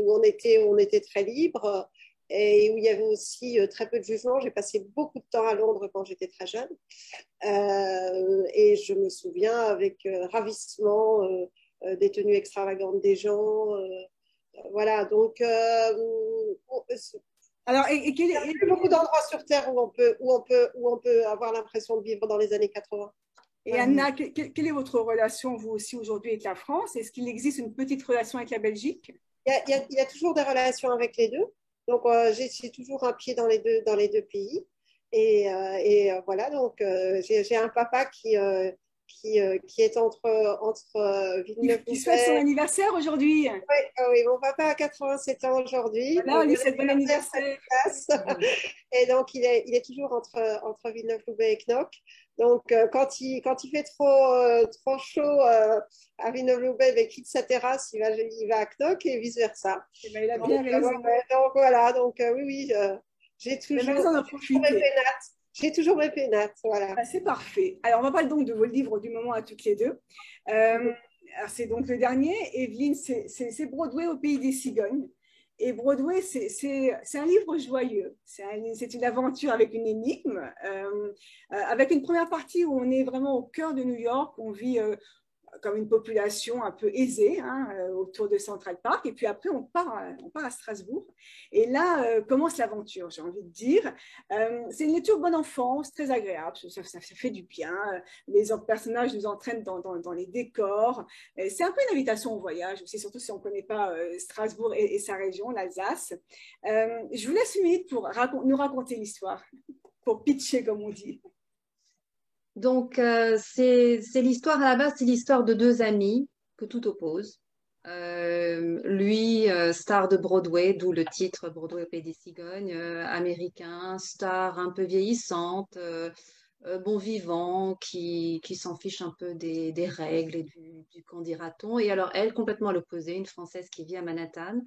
C: où on était très libre et où il y avait aussi très peu de jugement. J'ai passé beaucoup de temps à Londres quand j'étais très jeune et je me souviens avec ravissement des tenues extravagantes des gens. Voilà, donc
A: Alors,
C: il n'y a plus beaucoup d'endroits sur Terre où on peut avoir l'impression de vivre dans les années 80.
A: et Anna, quelle est votre relation, vous aussi, aujourd'hui avec la France? Est-ce qu'il existe une petite relation avec la Belgique?
C: Il y a toujours des relations avec les deux. Donc, j'ai toujours un pied dans les deux pays. Voilà, donc j'ai un papa qui est entre
A: Qui souhaite son
C: Villeneuve-Loubet.
A: anniversaire aujourd'hui.
C: Oui, ah oui, mon papa a 87 ans aujourd'hui.
A: Voilà,
C: Donc,
A: on lui
C: bon
A: souhaite bon
C: anniversaire,
A: anniversaire.
C: Stanislas. Et donc, il est toujours entre Villeneuve-Loubet et Knock. Donc, quand il fait trop chaud à Villeneuve-Loubet, ben, il quitte sa terrasse, il va à Knock et vice-versa.
A: Eh ben, il a
C: Donc,
A: bien raison.
C: donc, voilà, donc oui, oui,
A: Il a raison d'en
C: j'ai toujours mes
A: profiter.
C: pénates. J'ai toujours mes pénates, voilà.
A: Ah, c'est parfait. Alors, on va parler donc de vos livres du moment à toutes les deux. Alors, c'est donc le dernier. Evelyne, c'est Broadway au pays des cigognes. Et Broadway, c'est un livre joyeux. C'est une aventure avec une énigme, avec une première partie où on est vraiment au cœur de New York. On vit comme une population un peu aisée, hein, autour de Central Park. Et puis après, on part à Strasbourg. Et là commence l'aventure, j'ai envie de dire. C'est une lecture bonne enfance, très agréable. Ça fait du bien. Les autres personnages nous entraînent dans les décors. C'est un peu une invitation au voyage aussi, surtout si on ne connaît pas Strasbourg et sa région, l'Alsace. Je vous laisse une minute pour nous raconter l'histoire, pour pitcher, comme on dit.
B: Donc, c'est l'histoire, à la base, c'est l'histoire de deux amis que tout oppose. Lui, star de Broadway, d'où le titre Broadway au pays des cigognes, américain, star un peu vieillissante, bon vivant, qui s'en fiche un peu des règles et du qu'en dira-t-on. Et alors, elle, complètement à l'opposé, une Française qui vit à Manhattan,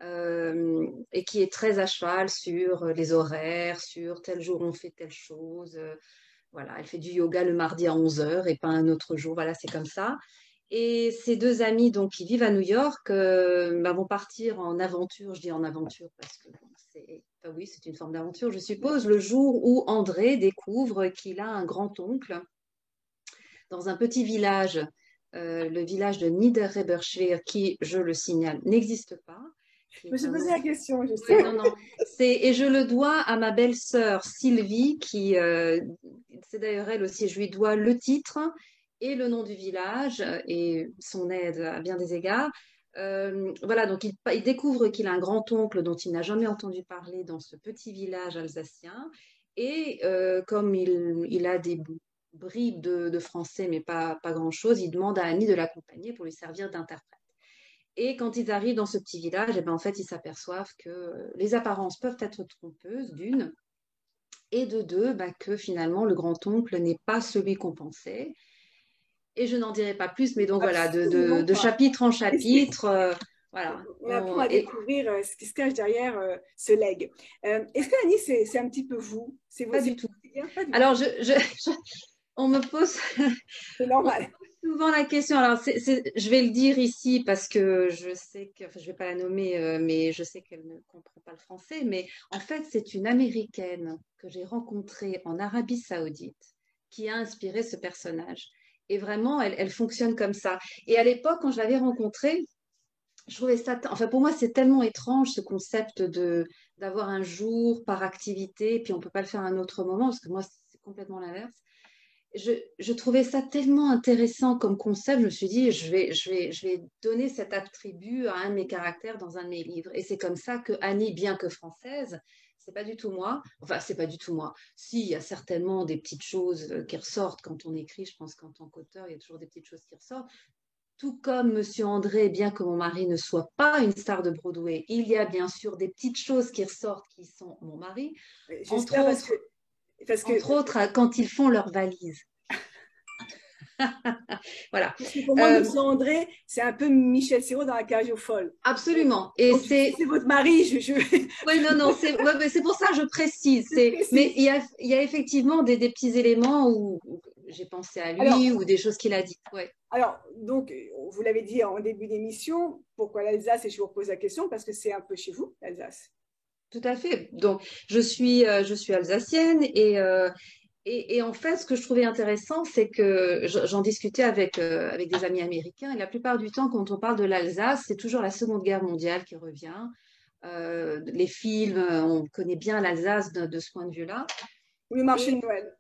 B: et qui est très à cheval sur les horaires, sur tel jour on fait telle chose. Voilà, elle fait du yoga le mardi à 11 heures et pas un autre jour. Voilà, c'est comme ça. Et ces deux amis donc, qui vivent à New York bah, vont partir en aventure. Je dis en aventure parce que bon, enfin, oui, c'est une forme d'aventure, je suppose, le jour où André découvre qu'il a un grand-oncle dans un petit village, le village de Niederreberschwer, qui, je le signale, n'existe pas,
A: Je me suis posé la question,
B: Oui,
A: justement.
B: non, non. Et je le dois à ma belle-sœur Sylvie, qui, c'est d'ailleurs elle aussi, je lui dois le titre et le nom du village et son aide à bien des égards. Voilà, donc il découvre qu'il a un grand-oncle dont il n'a jamais entendu parler dans ce petit village alsacien. Et comme il a des bribes de français, mais pas grand-chose, il demande à Annie de l'accompagner pour lui servir d'interprète. Et quand ils arrivent dans ce petit village, eh ben, en fait, ils s'aperçoivent que les apparences peuvent être trompeuses, d'une, et de deux, bah, que finalement, le grand-oncle n'est pas celui qu'on pensait. Et je n'en dirai pas plus, mais donc voilà,
A: Absolument
B: de
A: pas.
B: chapitre en
A: Et
B: chapitre, voilà.
A: on apprend à découvrir ce qui se cache derrière ce legs. Est-ce que Annie, c'est un petit peu vous? C'est
B: Pas du tout.
A: pas du
B: Alors,
A: tout.
B: on me pose,
A: C'est
B: on
A: normal.
B: me pose souvent la question. Alors, je vais le dire ici parce que je sais que, enfin, je vais pas la nommer, mais je sais qu'elle ne comprend pas le français. Mais en fait, c'est une Américaine que j'ai rencontrée en Arabie Saoudite qui a inspiré ce personnage. Et vraiment, elle fonctionne comme ça. Et à l'époque, quand je l'avais rencontrée, je trouvais ça, enfin pour moi, c'est tellement étrange ce concept d'avoir un jour par activité, et puis on peut pas le faire à un autre moment, parce que moi, c'est complètement l'inverse. Je trouvais ça tellement intéressant comme concept, je me suis dit, je vais donner cet attribut à un de mes caractères dans un de mes livres. Et c'est comme ça que Annie, bien que française, c'est pas du tout moi. Enfin, c'est pas du tout moi. Si, il y a certainement des petites choses qui ressortent quand on écrit. Je pense qu'en tant qu'auteur, il y a toujours des petites choses qui ressortent. Tout comme Monsieur André, bien que mon mari ne soit pas une star de Broadway, il y a bien sûr des petites choses qui ressortent qui sont mon mari. Entre
A: J'espère
B: autres,
A: parce que,
B: quand ils font leurs valises. Voilà.
A: parce que pour moi,
B: Euh,
A: Monsieur André, c'est un peu Michel Serrault dans La cage aux folles.
B: Absolument. Et
A: Donc, si c'est votre mari,
B: oui, non, non, c'est pour ça que je précise.
A: je
B: Mais
A: précise.
B: il y a effectivement des petits éléments où j'ai pensé à lui
A: Alors,
B: ou des choses qu'il a dites. Ouais.
A: donc, vous l'avez dit en début d'émission, pourquoi l'Alsace? Et je vous repose la question parce que c'est un peu chez vous, l'Alsace.
B: Tout à fait. Donc, je suis alsacienne et en fait, ce que je trouvais intéressant, c'est que j'en discutais avec des amis américains et la plupart du temps, quand on parle de l'Alsace, c'est toujours la Seconde Guerre mondiale qui revient. Les films, on connaît bien l'Alsace de ce point de vue-là.
A: Ou le marché
B: Et
A: de Noël.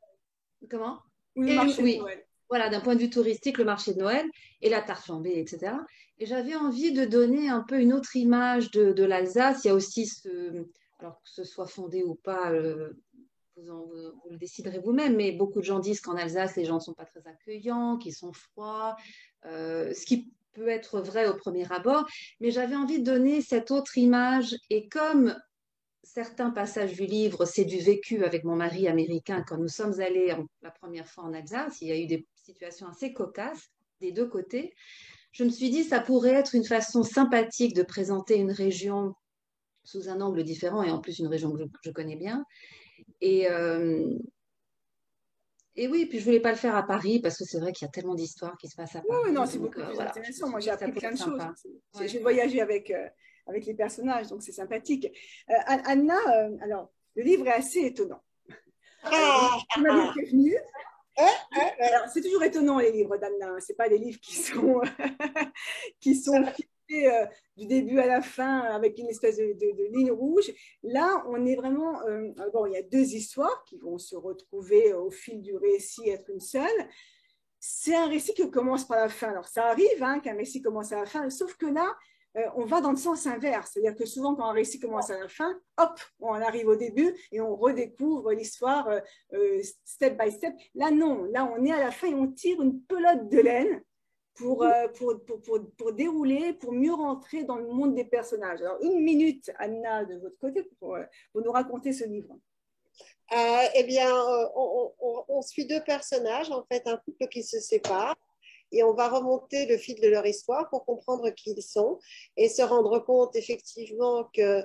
B: comment?
A: Ou le
B: Et
A: marché de
B: oui,
A: Noël.
B: voilà, d'un point de vue touristique, le marché de Noël et la tarte flambée, etc. Et j'avais envie de donner un peu une autre image de l'Alsace. Il y a aussi alors que ce soit fondé ou pas, vous le déciderez vous-même, mais beaucoup de gens disent qu'en Alsace, les gens ne sont pas très accueillants, qu'ils sont froids, ce qui peut être vrai au premier abord. Mais j'avais envie de donner cette autre image. Et comme certains passages du livre, c'est du vécu avec mon mari américain quand nous sommes allés la première fois en Alsace, il y a eu des situations assez cocasses des deux côtés. Je me suis dit, ça pourrait être une façon sympathique de présenter une région sous un angle différent et en plus une région que je connais bien. Et, euh, et oui, puis je voulais pas le faire à Paris parce que c'est vrai qu'il y a tellement d'histoires qui se passent à
A: Oui, non,
B: Paris.
A: c'est
B: Donc
A: beaucoup plus
B: voilà, je me
A: intéressant. Moi,
B: suis
A: j'ai
B: dit que ça
A: appris
B: pouvait
A: plein
B: être
A: de choses.
B: sympa. Ouais.
A: J'ai voyagé avec les personnages, donc c'est sympathique. Anna, alors, le livre est assez étonnant. Alors, vous m'avez prévenu. Alors, c'est toujours étonnant, les livres d'Anna. Ce pas des livres qui sont filés du début à la fin avec une espèce de ligne rouge. Là, on est vraiment... bon, il y a deux histoires qui vont se retrouver au fil du récit, être une seule. C'est un récit qui commence par la fin. Alors, ça arrive qu'un récit commence à la fin, sauf que là, on va dans le sens inverse. C'est-à-dire que souvent, quand un récit commence à la fin, hop, on arrive au début et on redécouvre l'histoire step by step. Là, non. Là, on est à la fin et on tire une pelote de laine pour dérouler, pour mieux rentrer dans le monde des personnages. Alors, une minute, Anna, de votre côté, pour nous raconter ce livre.
C: Eh bien, on suit deux personnages, en fait, un couple qui se sépare, et on va remonter le fil de leur histoire pour comprendre qui ils sont et se rendre compte effectivement que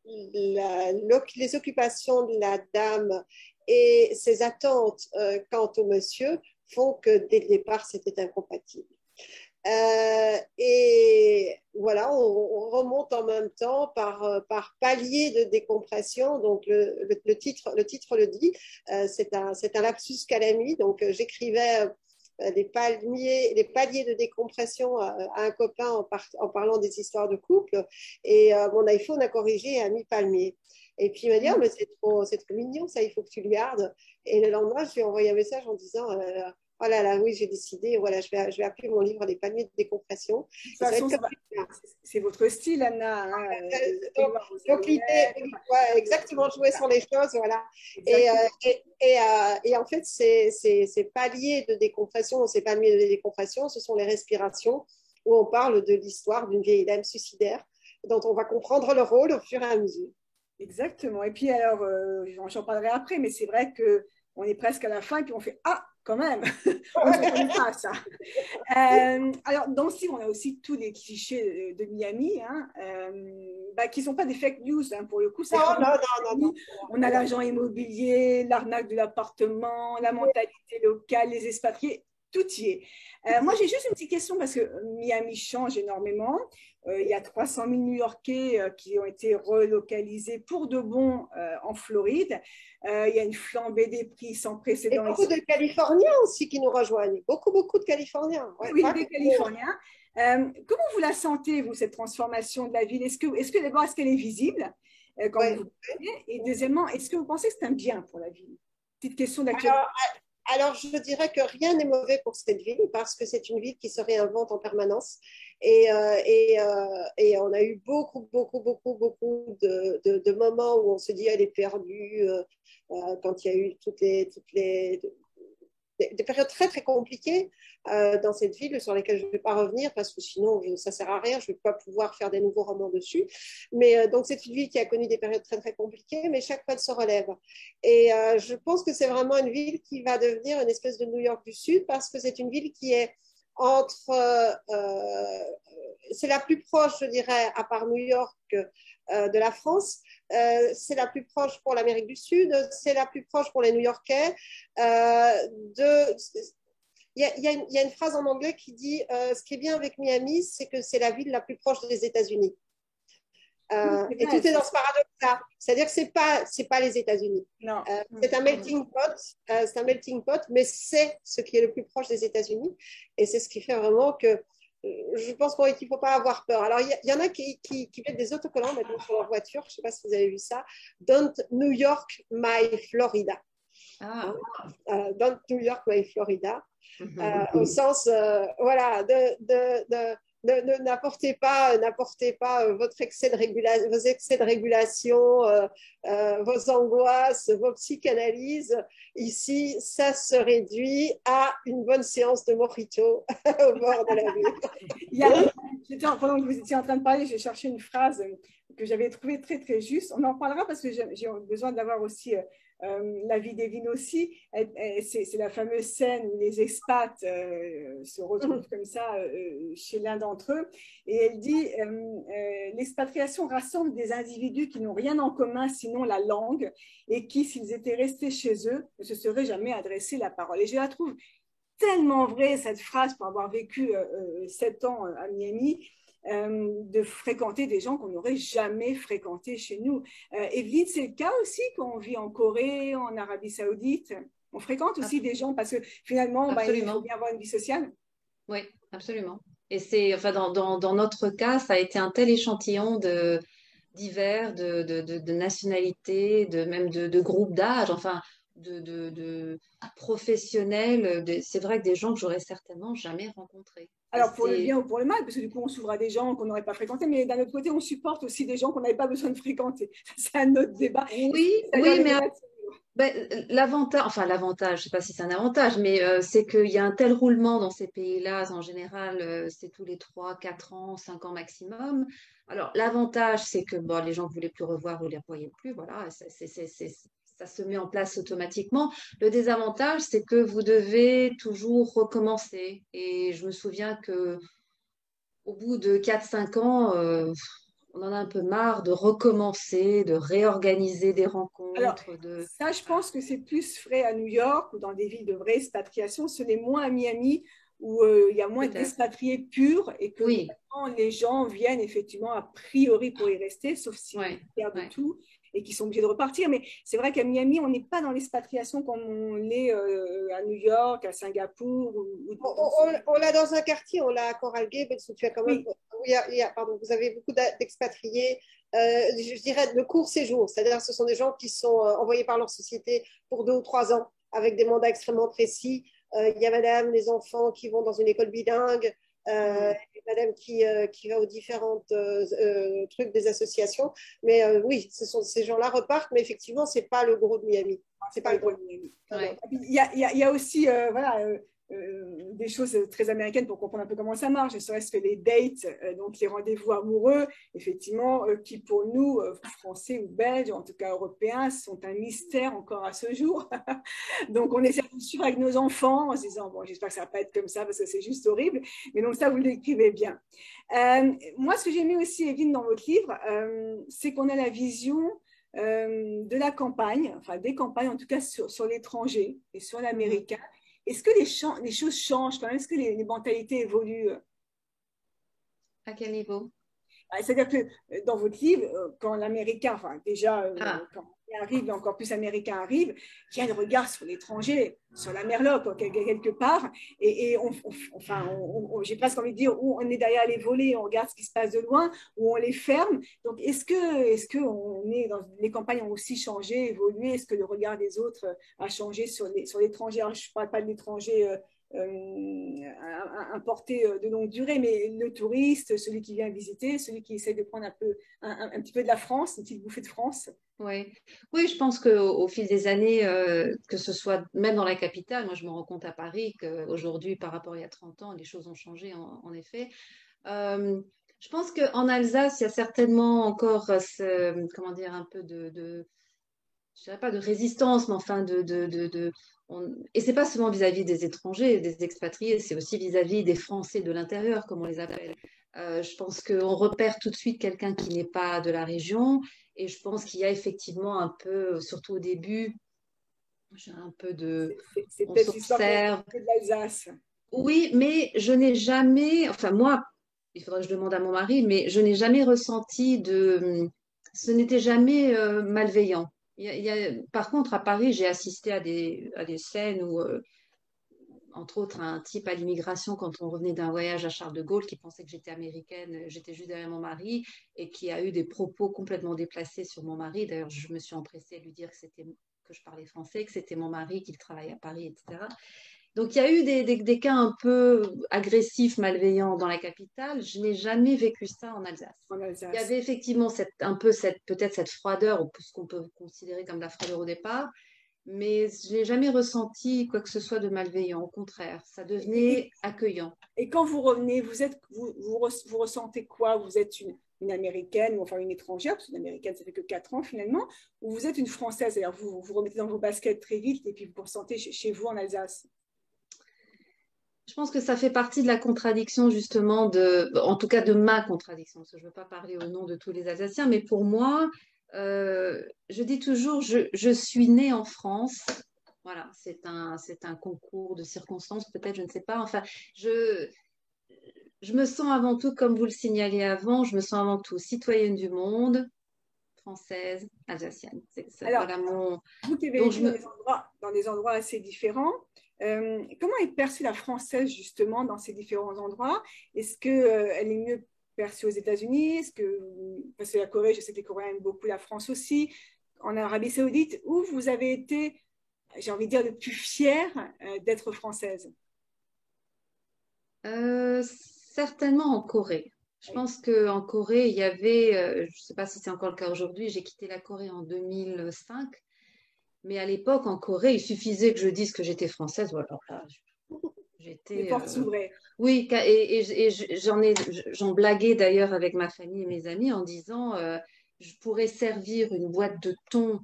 C: les occupations de la dame et ses attentes quant au monsieur font que dès le départ, c'était incompatible. Et voilà, on remonte en même temps par palier de décompression. Donc, le titre le dit, c'est un lapsus calami. Donc, j'écrivais les paliers de décompression à un copain en parlant des histoires de couple. Et mon iPhone a corrigé et a mis palmier. Et puis il m'a dit, oh, mais c'est trop mignon, ça, il faut que tu le gardes. Et le lendemain, je lui ai envoyé un message en disant, oh là là, oui, j'ai décidé, voilà, je vais appeler mon livre Les paliers de décompression.
A: De toute façon, c'est votre style, Anna. Hein,
C: donc l'idée, ouais, exactement, jouer sur les choses, voilà. Et en fait, ces paliers de décompression, ces paliers de décompression, ce sont les respirations où on parle de l'histoire d'une vieille dame suicidaire dont on va comprendre le rôle au fur et à mesure.
A: Exactement. Et puis alors, j'en parlerai après, mais c'est vrai qu'on est presque à la fin et puis on fait ah, quand même, on ne s'attendait pas à ça. Alors, dans ce livre, on a aussi tous les clichés de Miami, hein, qui ne sont pas des fake news, hein, pour le coup. Non. On a l'agent immobilier, l'arnaque de l'appartement, la mentalité locale, les expatriés, tout y est. Moi, j'ai juste une petite question parce que Miami change énormément. Il y a 300 000 New-Yorkais qui ont été relocalisés pour de bon en Floride. Il y a une flambée des prix sans précédent.
C: Et beaucoup de Californiens aussi qui nous rejoignent. Beaucoup de Californiens.
A: Ouais, oui, des Californiens. Comment vous la sentez, vous, cette transformation de la ville? Est-ce qu'elle est visible quand vous voyez? Et deuxièmement, est-ce que vous pensez que c'est un bien pour la ville? Petite question d'actualité.
C: Alors, je dirais que rien n'est mauvais pour cette ville parce que c'est une ville qui se réinvente en permanence. Et on a eu beaucoup de moments où on se dit elle est perdue, quand il y a eu des périodes très très compliquées dans cette ville sur lesquelles je ne vais pas revenir parce que sinon ça ne sert à rien, je ne vais pas pouvoir faire des nouveaux romans dessus. Mais donc c'est une ville qui a connu des périodes très très compliquées, mais chaque fois elle se relève. Et je pense que c'est vraiment une ville qui va devenir une espèce de New York du Sud parce que c'est une ville qui est c'est la plus proche, je dirais, à part New York, de la France. C'est la plus proche pour l'Amérique du Sud, c'est la plus proche pour les New-Yorkais. Il y a une phrase en anglais qui dit ce qui est bien avec Miami, c'est que c'est la ville la plus proche des États-Unis. Et tout est dans ce paradoxe-là. C'est-à-dire que c'est pas les États-Unis. C'est un melting pot, mais c'est ce qui est le plus proche des États-Unis. Et c'est ce qui fait vraiment que je pense qu'il ne faut pas avoir peur. Alors, il y en a qui mettent des autocollants maintenant sur leur voiture. Je ne sais pas si vous avez vu ça. Don't New York, my Florida. Don't New York, my Florida. Au sens, voilà, n'apportez pas vos excès de régulation, vos angoisses, vos psychanalyses. Ici, ça se réduit à une bonne séance de mojito au bord de la ville.
A: Pendant que vous étiez en train de parler, j'ai cherché une phrase que j'avais trouvée très très juste. On en parlera parce que j'ai besoin d'avoir aussi la vie d'Evelyne aussi. C'est la fameuse scène où les expats se retrouvent comme ça chez l'un d'entre eux. Et elle dit l'expatriation rassemble des individus qui n'ont rien en commun sinon la langue et qui, s'ils étaient restés chez eux, ne se seraient jamais adressé la parole. Et je la trouve tellement vraie, cette phrase, pour avoir vécu 7 ans à Miami. De fréquenter des gens qu'on n'aurait jamais fréquentés chez nous. Evelyne, c'est le cas aussi quand on vit en Corée, en Arabie Saoudite. On fréquente aussi des gens parce que finalement, il faut bien avoir une vie sociale.
B: Oui, absolument. Et c'est, enfin, dans notre cas, ça a été un tel échantillon divers, de nationalités, même de groupes d'âge, enfin, de professionnels. C'est vrai que des gens que j'aurais certainement jamais rencontrés.
A: Alors, pour le bien ou pour le mal, parce que du coup, on s'ouvre à des gens qu'on n'aurait pas fréquentés, mais d'un autre côté, on supporte aussi des gens qu'on n'avait pas besoin de fréquenter. C'est un autre débat.
B: Oui, mais l'avantage, je ne sais pas si c'est un avantage, mais c'est qu'il y a un tel roulement dans ces pays-là, en général, c'est tous les 3, 4 ans, 5 ans maximum. Alors, l'avantage, c'est que les gens que vous ne voulez plus revoir, vous ne les revoyez plus, voilà, ça se met en place automatiquement. Le désavantage, c'est que vous devez toujours recommencer. Et je me souviens qu'au bout de 4-5 ans, on en a un peu marre de recommencer, de réorganiser des rencontres.
A: Alors, ça, je pense que c'est plus vrai à New York ou dans des villes de vraie expatriation. Ce n'est moins à Miami où il y a moins d'expatriés purs et que les gens viennent effectivement a priori pour y rester, sauf s'ils perdent tout. et qui sont obligés de repartir. Mais c'est vrai qu'à Miami, on n'est pas dans l'expatriation comme on l'est à New York, à Singapour.
C: On l'a dans un quartier, on l'a à Coral Gables, où tu as quand même,
A: Oui,
C: pardon, vous avez beaucoup d'expatriés. Je dirais de court séjour, c'est-à-dire que ce sont des gens qui sont envoyés par leur société pour 2 ou 3 ans avec des mandats extrêmement précis. Il y a madame, les enfants qui vont dans une école bilingue, madame qui va aux différents trucs des associations. Mais oui, ces gens-là repartent, mais effectivement, ce n'est pas le gros de Miami. C'est pas le gros de Miami.
B: Ouais.
A: Il y a aussi voilà, des choses très américaines pour comprendre un peu comment ça marche. Ne serait-ce que les dates, donc les rendez-vous amoureux, effectivement, qui pour nous, Français ou Belges, en tout cas Européens, sont un mystère encore à ce jour. Donc on essaie de suivre avec nos enfants en se disant, bon, j'espère que ça ne va pas être comme ça parce que c'est juste horrible. Mais donc ça, vous l'écrivez bien. Moi, ce que j'ai aimé aussi, Evelyne, dans votre livre, c'est qu'on a la vision de la campagne, enfin des campagnes en tout cas sur l'étranger et sur l'américain. Est-ce que les choses changent quand même? Est-ce que les mentalités évoluent?
B: À quel niveau?
A: C'est-à-dire que dans votre livre, quand l'américain, enfin déjà, quand il arrive, et encore plus américain arrive, il y a le regard sur l'étranger, sur la merloque, quelque part, et j'ai presque envie de dire, où on est derrière les volets, on regarde ce qui se passe de loin, où on les ferme. Donc, est-ce que les campagnes ont aussi changé, évolué? Est-ce que le regard des autres a changé sur l'étranger? Je ne parle pas de l'étranger importé de longue durée, mais le touriste, celui qui vient visiter, celui qui essaie de prendre un petit peu de la France, une petite bouffée de France.
B: Oui, oui, je pense qu'au fil des années, que ce soit même dans la capitale, moi je me rends compte à Paris qu'aujourd'hui, par rapport à il y a 30 ans, les choses ont changé en effet. Je pense qu'en Alsace, il y a certainement encore comment dire, un peu je dirais pas de résistance, mais enfin et c'est pas seulement vis-à-vis des étrangers, des expatriés, c'est aussi vis-à-vis des Français de l'intérieur, comme on les appelle. Je pense qu'on repère tout de suite quelqu'un qui n'est pas de la région, et je pense qu'il y a effectivement un peu, surtout au début, j'ai un peu
A: C'est
B: on
A: peut-être l'histoire
B: s'observe.
A: de l'Alsace.
B: Oui, mais je n'ai jamais, enfin moi, il faudrait que je demande à mon mari, mais je n'ai jamais ressenti ce n'était jamais malveillant. Par contre, à Paris, j'ai assisté à des scènes où, entre autres, un type à l'immigration, quand on revenait d'un voyage à Charles de Gaulle, qui pensait que j'étais américaine, j'étais juste derrière mon mari, et qui a eu des propos complètement déplacés sur mon mari. D'ailleurs, je me suis empressée de lui dire que je parlais français, que c'était mon mari, qu'il travaillait à Paris, etc. Donc, il y a eu des cas un peu agressifs, malveillants dans la capitale. Je n'ai jamais vécu ça en Alsace.
A: En
B: Il y
A: Alsace.
B: avait effectivement peut-être cette froideur, ou ce qu'on peut considérer comme la froideur au départ, mais je n'ai jamais ressenti quoi que ce soit de malveillant. Au contraire, ça devenait accueillant.
A: Et quand vous revenez, vous ressentez quoi? Vous êtes une Américaine, ou enfin une étrangère, parce qu'une Américaine, ça fait que 4 ans finalement, ou vous êtes une Française, c'est-à-dire vous remettez dans vos baskets très vite et puis vous vous ressentez chez vous en Alsace?
B: Je pense que ça fait partie de la contradiction, justement, en tout cas de ma contradiction, parce que je ne veux pas parler au nom de tous les Alsaciens, mais pour moi, je dis toujours, je suis née en France. Voilà, c'est un concours de circonstances, peut-être, je ne sais pas. Enfin, je me sens avant tout, comme vous le signaliez avant, je me sens avant tout citoyenne du monde, française, alsacienne.
A: Alors,
B: Voilà mon.
A: vous qui avez
B: Donc,
A: vécu dans des endroits assez différents, comment est perçue la française justement dans ces différents endroits? Est-ce qu'elle est mieux perçue aux États-Unis? Parce que la Corée, je sais que les Coréens aiment beaucoup la France aussi, en Arabie Saoudite, où vous avez été, j'ai envie de dire, le plus fière d'être française?
B: Certainement en Corée. Je
A: Oui.
B: pense qu'en Corée, il y avait, je ne sais pas si c'est encore le cas aujourd'hui, j'ai quitté la Corée en 2005, mais à l'époque, en Corée, il suffisait que je dise que j'étais française, voilà, là,
A: Les
B: j'étais.
A: portes s'ouvraient.
B: Oui, et j'en blaguais d'ailleurs avec ma famille et mes amis en disant, je pourrais servir une boîte de thon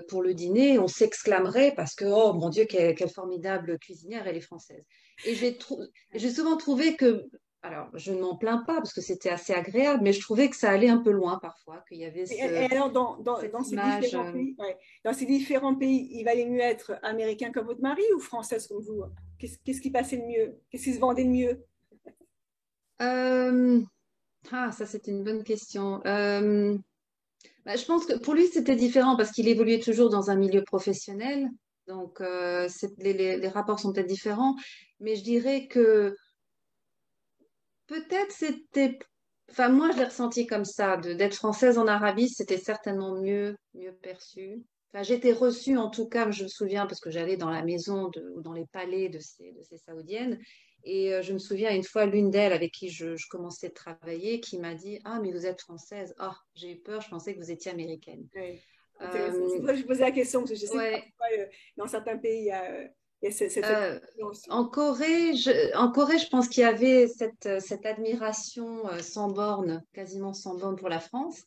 B: pour le dîner, on s'exclamerait parce que, oh mon Dieu, quelle formidable cuisinière, elle est française. Et j'ai souvent trouvé que, alors je ne m'en plains pas parce que c'était assez agréable, mais je trouvais que ça allait un peu loin parfois, qu'il y avait
A: Et alors,
B: cette
A: dans ces
B: image.
A: différents pays, ouais, dans ces différents pays, il valait mieux être américain comme votre mari ou française comme vous? Qu'est-ce qui passait le mieux? Qu'est-ce qui se vendait le mieux?
B: Euh, ça c'est une bonne question. Bah, je pense que pour lui, c'était différent parce qu'il évoluait toujours dans un milieu professionnel. Donc, les rapports sont peut-être différents. Mais je dirais que peut-être c'était... Enfin, moi, je l'ai ressenti comme ça. D'être française en Arabie, c'était certainement mieux perçu. Enfin, j'étais reçue, en tout cas, je me souviens, parce que j'allais dans la maison ou dans les palais de ces Saoudiennes. Et je me souviens une fois, l'une d'elles avec qui je commençais à travailler, qui m'a dit, «Ah, mais vous êtes française. Ah, j'ai eu peur, je pensais que vous étiez américaine.»
A: Oui, intéressant. C'est
B: Euh,
A: pour ça que je posais la question, parce que je sais que
B: ouais,
A: parfois, dans certains pays, il y a cette
B: euh,
A: influence.
B: en Corée, je pense qu'il y avait cette admiration sans borne, quasiment sans borne pour la France.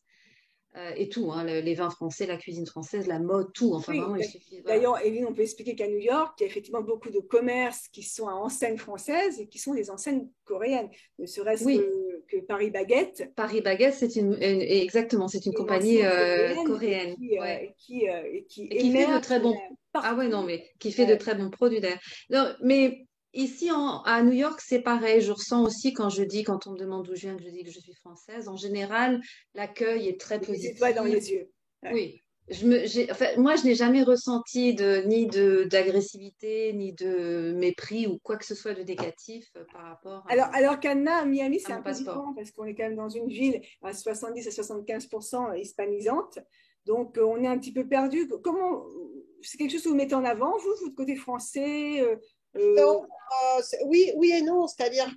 B: Et tout, hein, les vins français, la cuisine française, la mode, tout. Enfin,
A: Oui,
B: vraiment, il suffit. Voilà.
A: d'ailleurs, Evelyne, on peut expliquer qu'à New York, il y a effectivement beaucoup de commerces qui sont à enseignes françaises et qui sont des enseignes coréennes, ne serait-ce
B: Oui,
A: que Paris Baguette,
B: Paris Baguette, exactement, c'est une
A: une
B: compagnie
A: enseigne coréenne
B: coréenne. Ouais.
A: et qui
B: Et qui fait de
A: émerge
B: très bons. Ah ouais, non,
A: partout.
B: mais qui fait de très bons produits d'ailleurs. Non, mais ici à New York, c'est pareil. Je ressens aussi quand on me demande d'où je viens, que je dis que je suis française. En général, l'accueil est très
A: Les étoiles dans
B: positif.
A: les yeux. Ouais.
B: Oui. Enfin, moi, je n'ai jamais ressenti d'agressivité, ni de mépris ou quoi que ce soit de négatif par rapport
A: Alors qu'Anna, à Miami,
B: à
A: c'est un
B: mon
A: peu
B: passeport.
A: différent parce qu'on est quand même dans une ville à 70 à 75% hispanisante. Donc, on est un petit peu perdu. Comment, c'est quelque chose que vous mettez en avant, vous, votre côté français
C: Non,
A: euh,
C: oui, oui et non, c'est-à-dire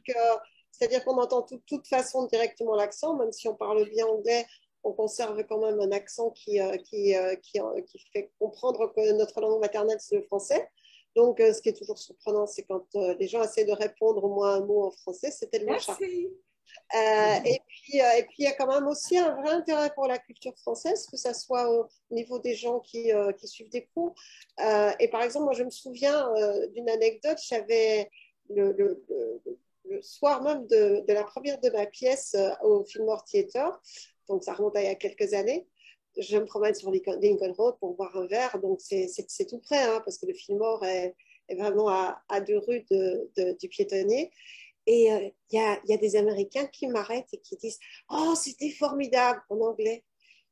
C: qu'on entend de toute façon directement l'accent, même si on parle bien anglais, on conserve quand même un accent qui fait comprendre que notre langue maternelle, c'est le français. Donc, ce qui est toujours surprenant, c'est quand les gens essaient de répondre au moins un mot en français, c'est tellement charmant.
A: Merci.
C: Et puis, il y a quand même aussi un vrai intérêt pour la culture française, que ce soit au niveau des gens qui suivent des cours. Et par exemple, moi, je me souviens d'une anecdote. J'avais le soir même de la première de ma pièce au Fillmore Theatre, donc ça remonte à il y a quelques années. Je me promène sur Lincoln Road pour boire un verre, donc c'est tout près, hein, parce que le Fillmore est vraiment à 2 rues du piétonnier. Et y a des Américains qui m'arrêtent et qui disent «Oh, c'était formidable» en anglais.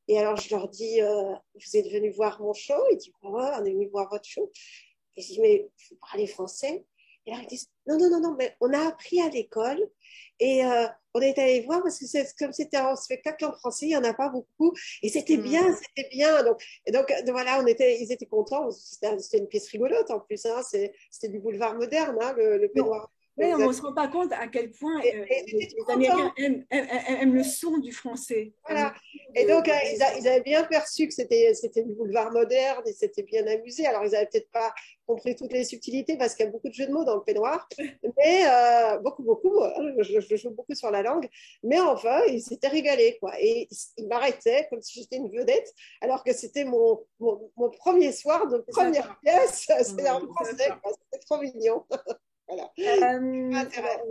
C: Et alors, je leur dis «Vous êtes venus voir mon show?» Ils disent «Ouais, on est venus voir votre show.» Et je dis «Mais vous parlez français?» Et là, ils disent «Non, non, non, non, mais on a appris à l'école et on est allé voir parce que comme c'était un spectacle en français, il n'y en a pas beaucoup. Et c'était
B: Hmm.
C: bien, c'était bien.» Donc voilà, ils étaient contents. C'était une pièce rigolote en plus. Hein, c'était du boulevard moderne, hein, le
A: Non.
C: peignoir.
A: Mais
C: Donc,
A: non, on ne se rend pas compte à quel point
C: et ils étaient
A: les
C: tout
A: Américains
C: contents.
A: aiment le son du français, aiment le
C: Voilà.
A: son
C: Et donc,
A: de
C: ils avaient bien perçu que c'était du boulevard moderne et c'était bien amusé. Alors, ils n'avaient peut-être pas compris toutes les subtilités parce qu'il y a beaucoup de jeux de mots dans le peignoir, mais beaucoup, beaucoup. Je joue beaucoup sur la langue. Mais enfin, ils s'étaient régalés, quoi. Et ils m'arrêtaient comme si j'étais une vedette, alors que c'était mon premier soir de
A: C'est
C: première
A: sympa.
C: pièce. C'était en
A: C'est
C: français,
A: sympa.
C: quoi. C'était trop mignon. Voilà.
A: Alors,
C: Intérêt.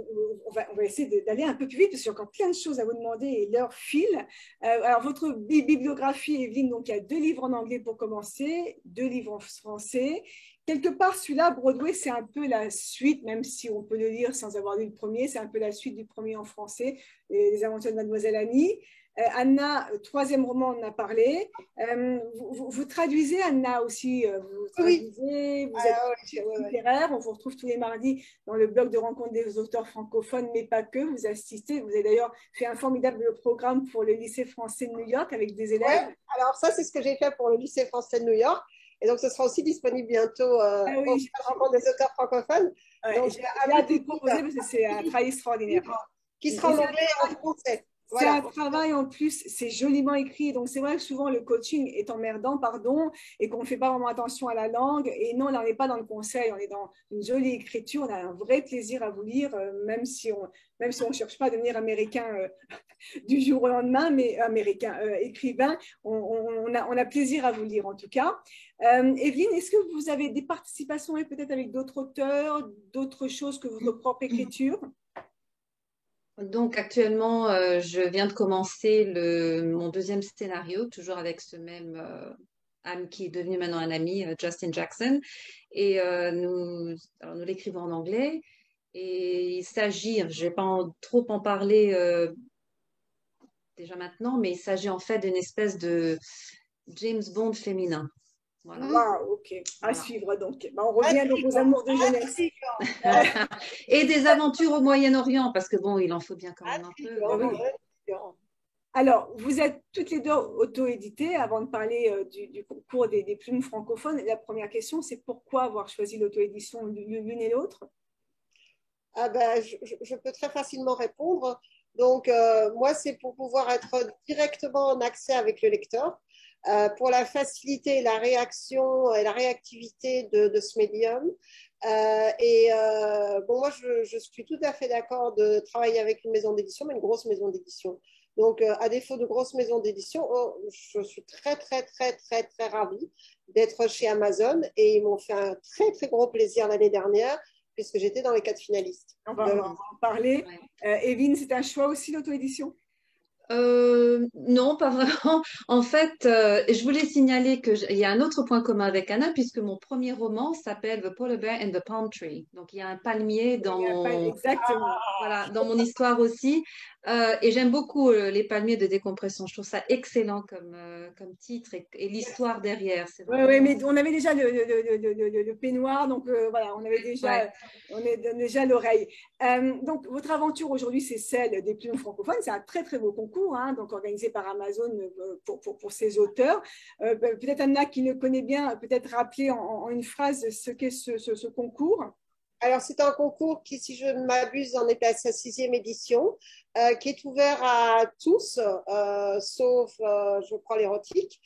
A: on va essayer d'aller un peu plus vite parce qu'il y a encore plein de choses à vous demander et l'heure file. Alors, votre bibliographie, Evelyne, donc il y a 2 livres en anglais pour commencer, 2 livres en français. Quelque part, celui-là, Broadway, c'est un peu la suite, même si on peut le lire sans avoir lu le premier, c'est un peu la suite du premier en français, Les Aventures de Mademoiselle Annie. Anna, troisième roman, on en a parlé. Vous traduisez, Anna, aussi, vous
C: Oui.
A: traduisez, vous êtes
C: Ah, oui, ouais, ouais.
A: littéraire, on vous retrouve tous les mardis dans le blog de rencontre des auteurs francophones, mais pas que. Vous assistez, vous avez d'ailleurs fait un formidable programme pour le lycée français de New York avec des élèves.
C: Ouais, alors ça, c'est ce que j'ai fait pour le lycée français de New York. Et donc, ce sera aussi disponible bientôt
A: Ah
C: au
A: oui,
C: rencontre des auteurs francophones.
A: ouais,
C: Donc,
A: j'ai
C: à vous
A: hâte de le
C: tout
A: proposer parce que c'est un travail extraordinaire.
C: qui sera
A: Et
C: en anglais et en français.
A: c'est un
C: Voilà.
A: travail en plus, c'est joliment écrit. Donc, c'est vrai que souvent le coaching est emmerdant, pardon, et qu'on ne fait pas vraiment attention à la langue. Et non, on n'est pas dans le conseil, on est dans une jolie écriture. On a un vrai plaisir à vous lire, même si on ne cherche pas à devenir américain du jour au lendemain, mais américain écrivain. On a plaisir à vous lire en tout cas. Evelyne, est-ce que vous avez des participations et peut-être avec d'autres auteurs, d'autres choses que votre propre écriture?
B: Donc actuellement, je viens de commencer mon deuxième scénario, toujours avec ce même ami qui est devenu maintenant un ami, Justin Jackson. Et alors nous l'écrivons en anglais. Et il s'agit, je ne vais pas trop en parler déjà maintenant, mais il s'agit en fait d'une espèce de James Bond féminin. Voilà.
A: Wow, ok. À
B: Voilà.
A: suivre donc. Ben, on revient donc aux amours de jeunesse.
B: Et des aventures au Moyen-Orient, parce que bon, il en faut bien quand même un peu.
A: Ah oui. Alors, vous êtes toutes les deux auto-éditées. Avant de parler du concours des plumes francophones, la première question, c'est pourquoi avoir choisi l'auto-édition l'une et l'autre?
C: Ah ben, je peux très facilement répondre. Donc, moi, c'est pour pouvoir être directement en accès avec le lecteur, pour la facilité, la réaction et la réactivité de ce médium. Bon, moi, je suis tout à fait d'accord de travailler avec une maison d'édition, mais une grosse maison d'édition. Donc, à défaut de grosses maisons d'édition, je suis très, très, très, très, très ravie d'être chez Amazon et ils m'ont fait un très, très gros plaisir l'année dernière puisque j'étais dans les 4 finalistes.
A: On va en parler. Evelyne, c'est un choix aussi, l'auto-édition?
B: Non, pas vraiment. En fait, je voulais signaler qu'il y a un autre point commun avec Anna, puisque mon premier roman s'appelle The Polar Bear and the Palm Tree. Donc, il y a un palmier
A: Exactement.
B: Voilà, dans mon histoire aussi. Et j'aime beaucoup les palmiers de décompression. Je trouve ça excellent comme titre et l'histoire derrière. C'est
A: Oui,
B: vraiment...
A: mais on avait déjà le peignoir, donc voilà, on avait déjà, déjà l'oreille. Donc, votre aventure aujourd'hui, c'est celle des plumes francophones. C'est un très, très beau concours, hein, donc organisé par Amazon pour ses auteurs. Peut-être Anna, qui le connaît bien, peut-être rappeler en une phrase ce qu'est ce concours.
C: Alors, c'est un concours qui, si je ne m'abuse, en est à sa 6e édition, qui est ouvert à tous, sauf, je crois, l'érotique.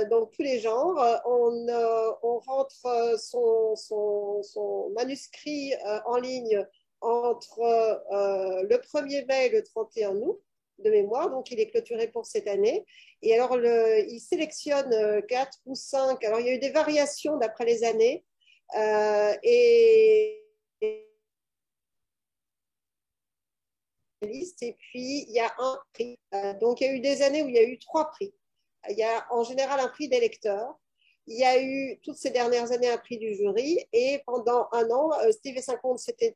C: Donc, tous les genres. On rentre son manuscrit en ligne entre le 1er mai et le 31 août de mémoire. Donc, il est clôturé pour cette année. Et alors, il sélectionne 4 ou 5. Alors, il y a eu des variations d'après les années. Et puis il y a un prix. Donc il y a eu des années où il y a eu 3 prix. Il y a en général un prix des lecteurs. Il y a eu toutes ces dernières années un prix du jury et pendant un an, TV5 Monde s'était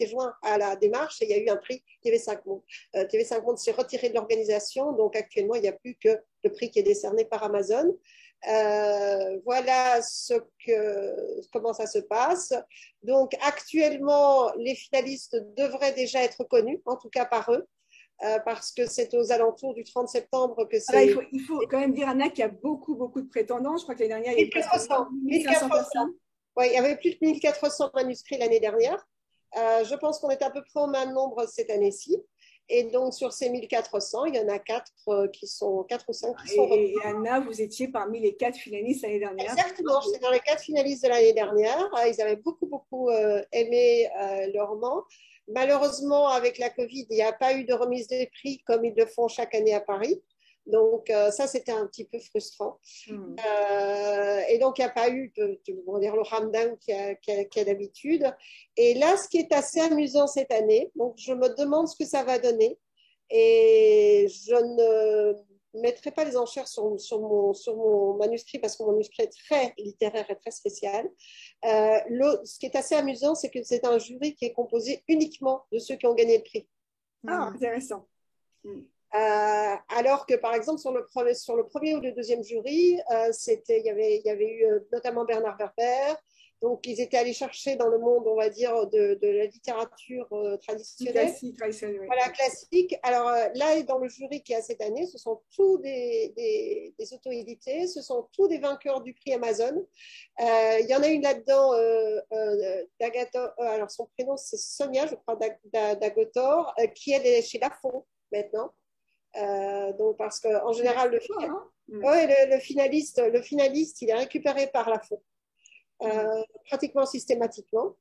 C: joint à la démarche et il y a eu un prix TV5 Monde. TV5 Monde s'est retiré de l'organisation, donc actuellement il n'y a plus que le prix qui est décerné par Amazon. Voilà comment ça se passe. Donc actuellement, les finalistes devraient déjà être connus, en tout cas par eux, parce que c'est aux alentours du 30 septembre que c'est.
A: Alors, il faut quand même dire, Anna, qu'il y a beaucoup, beaucoup de prétendants. Je crois que l'année dernière, il y avait
C: 1400,
A: 1500 personnes.
C: Oui, il y avait plus de 1400 manuscrits l'année dernière. Je pense qu'on est à peu près au même nombre cette année-ci. Et donc, sur ces 1400, il y en a 4 qui sont 4 ou 5 qui sont.
A: Et Anna, vous étiez parmi les 4 finalistes l'année dernière.
C: Exactement, j'étais dans les 4 finalistes de l'année dernière. Ils avaient beaucoup, beaucoup aimé le roman. Malheureusement, avec la Covid, il n'y a pas eu de remise des prix comme ils le font chaque année à Paris. Donc, ça, c'était un petit peu frustrant. Et donc, il n'y a pas eu on va dire, le ramdam qu'il y a d'habitude. Et là, ce qui est assez amusant cette année, donc je me demande ce que ça va donner. Et je ne mettrai pas les enchères sur mon manuscrit parce que mon manuscrit est très littéraire et très spécial. Ce qui est assez amusant, c'est que c'est un jury qui est composé uniquement de ceux qui ont gagné le prix.
A: Ah, intéressant.
C: Alors que, par exemple, sur le premier ou le deuxième jury, il y avait eu notamment Bernard Werber. Donc, ils étaient allés chercher dans le monde, on va dire, de la littérature traditionnelle.
A: Classique, oui.
C: Voilà, classique. Alors là, dans le jury qui a cette année, ce sont tous des auto-édités, ce sont tous des vainqueurs du prix Amazon. Il y en a une là-dedans, d'Agator, alors son prénom c'est Sonia, je crois, d'Agator, qui est chez Lafon maintenant. Donc parce qu'en général, le finaliste, il est récupéré par Lafon, pratiquement systématiquement.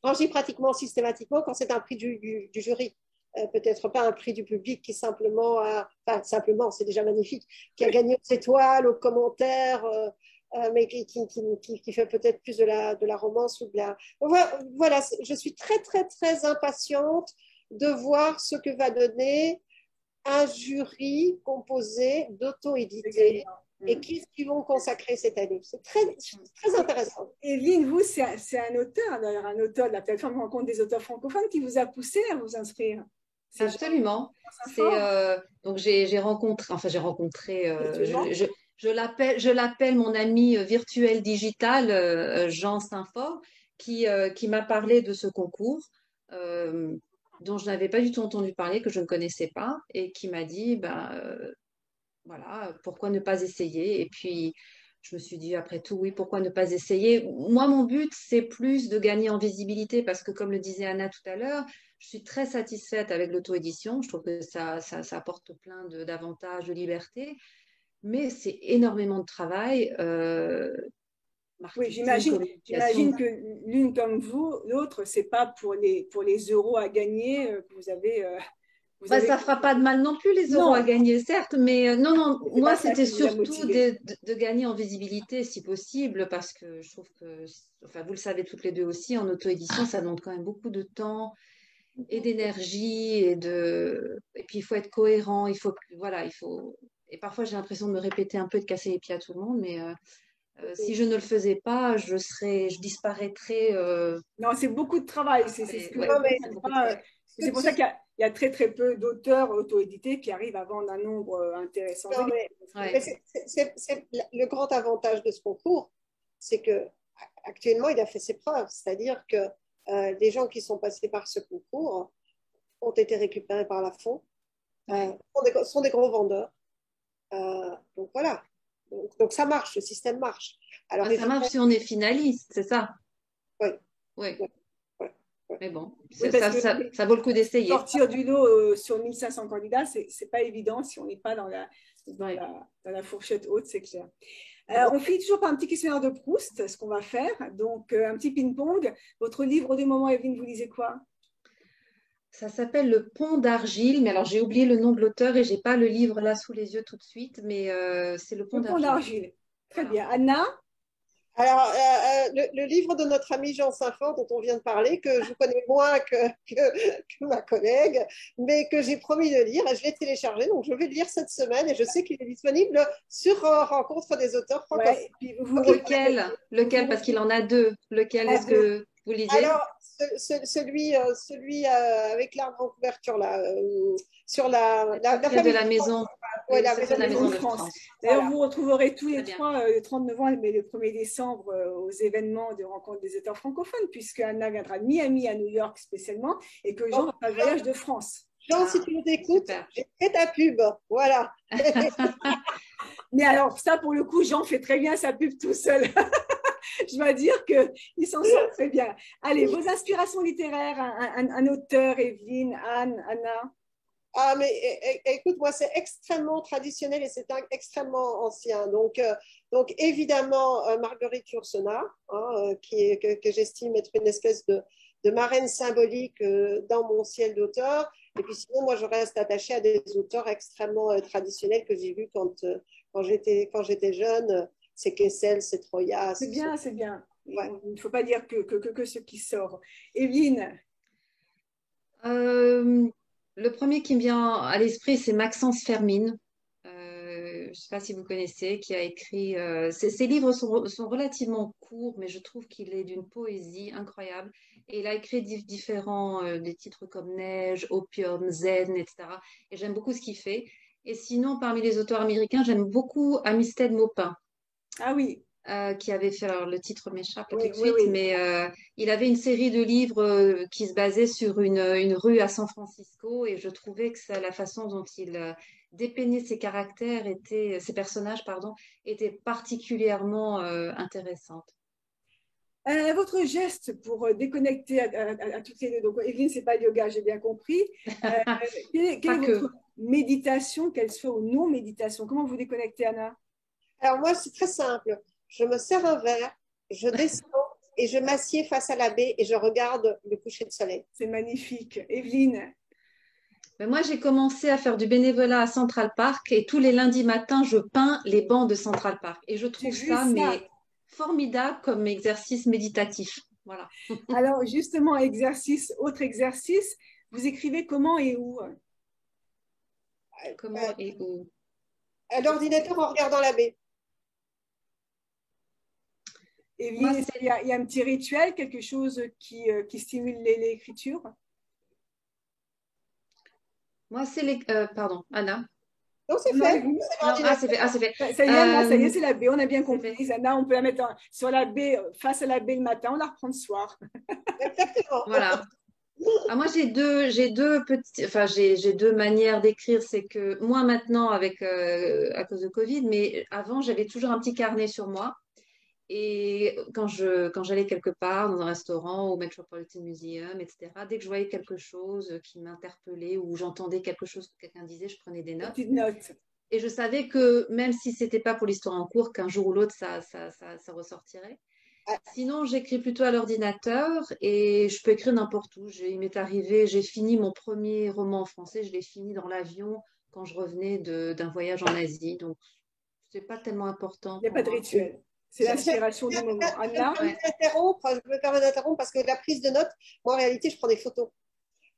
C: Quand je dis pratiquement systématiquement, quand c'est un prix du jury, peut-être pas un prix du public qui simplement simplement, c'est déjà magnifique, qui a gagné aux étoiles, aux commentaires, mais qui fait peut-être plus de la romance ou de la. Voilà, je suis très, très, très impatiente de voir ce que va donner un jury composé d'auto-édités et qu'est-ce qu'ils vont consacrer cette année. C'est très, très intéressant.
A: Evelyne, vous, c'est un auteur, d'ailleurs, un auteur de la plateforme Rencontre des auteurs francophones qui vous a poussé à vous inscrire.
B: Absolument. Donc j'ai rencontré, je l'appelle mon ami virtuel digital, Jean Saint-Fort, qui m'a parlé de ce concours dont je n'avais pas du tout entendu parler, que je ne connaissais pas, et qui m'a dit, voilà, pourquoi ne pas essayer? Et puis je me suis dit, après tout, oui, pourquoi ne pas essayer? Moi, mon but, c'est plus de gagner en visibilité parce que, comme le disait Anna tout à l'heure, je suis très satisfaite avec l'auto-édition. Je trouve que ça apporte plein d'avantages, de liberté, mais c'est énormément de travail.
A: Oui,
B: Marketing,
A: j'imagine
B: communication.
A: que l'une comme vous, l'autre, c'est pas pour les euros à gagner que vous avez.
B: Ça fera pas de mal non plus les euros à
A: Non,
B: gagner, certes, mais non, non,
A: c'est
B: moi
A: pas ça
B: c'était
A: qui vous a
B: surtout
A: motivé.
B: de gagner en visibilité si possible, parce que je trouve que, enfin vous le savez toutes les deux aussi, en auto-édition, ça demande quand même beaucoup de temps et d'énergie et puis il faut être cohérent, voilà, et parfois j'ai l'impression de me répéter un peu, de casser les pieds à tout le monde, mais si je ne le faisais pas, je disparaîtrais.
A: Non, c'est beaucoup de travail. C'est ce que
B: Ouais,
C: Non, mais
B: c'est beaucoup de
A: pas,
B: travail.
A: c'est pour ça qu'il y a très très peu d'auteurs auto-édités qui arrivent à vendre un nombre intéressant de
C: non,
A: livres.
B: Ouais.
C: le grand avantage de ce concours, c'est que actuellement, il a fait ses preuves. C'est-à-dire que les gens qui sont passés par ce concours ont été récupérés par la FON, sont des gros vendeurs. Donc voilà. Donc ça marche, le système marche. Alors
B: Ça marche
C: évidemment,
B: si on est finaliste, c'est ça.
C: oui,
B: Oui,
C: oui, oui, oui.
B: mais bon,
A: Oui, parce que
B: ça vaut le coup d'essayer.
A: sortir du lot sur 1500 candidats, c'est pas évident si on n'est pas
B: Ouais.
A: dans la fourchette haute, c'est clair. On finit toujours par un petit questionnaire de Proust, ce qu'on va faire. Donc, un petit ping-pong. Votre livre du moment, Evelyne, vous lisez quoi?
B: Ça s'appelle Le Pont d'Argile, mais alors j'ai oublié le nom de l'auteur et j'ai pas le livre là sous les yeux tout de suite, mais c'est Le Pont
A: Le Pont
B: d'Argile.
A: d'Argile. Très
B: Voilà.
A: bien. Anna?
C: Alors, le livre de notre ami Jean Saint-Fort, dont on vient de parler, que je connais moins que ma collègue, mais que j'ai promis de lire, et je l'ai téléchargé, donc je vais le lire cette semaine, et je sais qu'il est disponible sur Rencontre des auteurs francophones.
A: Ouais. Puis
C: Donc,
B: Lequel? Parce qu'il en a deux. Lequel est-ce que vous lisez?
C: alors, celui avec l'arbre en couverture, là, sur la
B: Secret de
C: famille
B: la
C: de France.
B: maison.
C: Ouais,
B: Le
C: la
B: secret
C: maison
B: de la
C: de
A: Maison
B: maison
A: de
B: de
C: France.
A: France.
B: France.
A: D'ailleurs,
C: Voilà.
A: vous retrouverez tous
B: Très
A: les
B: bien.
A: trois, le 30 novembre et le 1er décembre, aux événements de rencontre des auteurs francophones, puisque Anna viendra de Miami à New York spécialement, et que Jean
C: Donc,
A: va faire le voyage de France.
C: Jean, si
B: Ah,
C: tu nous écoutes,
B: super.
C: j'ai fait ta pub. Voilà.
A: Mais alors, ça, pour le coup, Jean fait très bien sa pub tout seul. Je dois dire qu'il s'en sort très bien. Allez, vos inspirations littéraires, un auteur, Evelyne, Anne, Anna.
C: Ah, mais écoute, moi, c'est extrêmement traditionnel et c'est extrêmement ancien. Donc évidemment, Marguerite Yourcenar, hein, que j'estime être une espèce de marraine symbolique dans mon ciel d'auteur. Et puis sinon, moi, je reste attachée à des auteurs extrêmement traditionnels que j'ai vus quand j'étais jeune. C'est Kessel, c'est Troya.
A: C'est bien, c'est bien.
C: Ouais.
A: Il ne faut pas dire que ce qui sort. Evelyne,
B: Euh, le premier qui me vient à l'esprit, c'est Maxence Fermine. Je ne sais pas si vous connaissez, qui a écrit. Ses livres sont relativement courts, mais je trouve qu'il est d'une poésie incroyable. Et il a écrit différents des titres comme Neige, Opium, Zen, etc. Et j'aime beaucoup ce qu'il fait. Et sinon, parmi les auteurs américains, j'aime beaucoup Amistad Maupin,
A: ah oui,
B: qui avait fait, alors le titre m'échappe tout
A: oui,
B: de
A: oui,
B: suite,
A: oui.
B: mais il avait une série de livres qui se basaient sur une rue à San Francisco, et je trouvais que la façon dont il dépeignait ses caractères, ses personnages, pardon, était particulièrement intéressante.
A: Votre geste pour déconnecter à toutes les deux, donc Evelyne, c'est pas le yoga, j'ai bien compris. Quelle
B: Pas
A: est
B: que.
A: votre méditation, qu'elle soit ou non méditation? Comment vous déconnectez, Anna?
C: Alors moi, c'est très simple. Je me sers un verre, je descends et je m'assieds face à la baie et je regarde le coucher de soleil.
A: C'est magnifique. Evelyne,
B: Mais moi, j'ai commencé à faire du bénévolat à Central Park et tous les lundis matins, je peins les bancs de Central Park. Et je
A: j'ai
B: trouve
A: vu
B: ça,
A: ça.
B: mais formidable comme exercice méditatif. Voilà.
A: Alors, justement, autre exercice, vous écrivez comment et où?
B: Comment et où?
C: À l'ordinateur en regardant la baie.
B: Moi,
A: Evelyne, est-ce qu'il y a un petit rituel, quelque chose qui stimule l'écriture?
B: Moi, c'est les. Pardon, Anna.
C: Non, c'est
A: Non,
C: fait.
A: allez-y.
C: C'est
B: Non, ah, c'est fait.
C: l'ordinateur.
B: Ah, c'est fait.
A: Ça y est, Anna, ça y est,
B: Euh,
A: c'est la baie, on a bien
B: c'est
A: compris.
B: fait.
A: Anna, on peut la mettre sur la baie, face à la baie le matin, on la reprend le soir.
C: Exactement.
B: Voilà. Ah, moi, j'ai deux petits, enfin, j'ai deux manières d'écrire. C'est que moi, maintenant, à cause de Covid, mais avant, j'avais toujours un petit carnet sur moi. Et quand j'allais quelque part, dans un restaurant, au Metropolitan Museum, etc., dès que je voyais quelque chose qui m'interpellait ou j'entendais quelque chose que quelqu'un disait, je prenais des
A: Des
B: notes.
A: petites notes.
B: Et je savais que même si c'était pas pour l'histoire en cours, qu'un jour ou l'autre, ça ressortirait.
C: Ah,
B: Sinon, j'écris plutôt à l'ordinateur et je peux écrire n'importe où. Il m'est arrivé, j'ai fini mon premier roman en français, je l'ai fini dans l'avion quand je revenais d'un voyage en Asie. Donc, c'est pas tellement important
A: Il n'y a
B: pour
A: pas de
B: moi.
A: rituel. C'est l'inspiration du moment. Anna,
B: Ouais,
C: je me permets d'interrompre parce que la prise de notes, moi en réalité, je prends des photos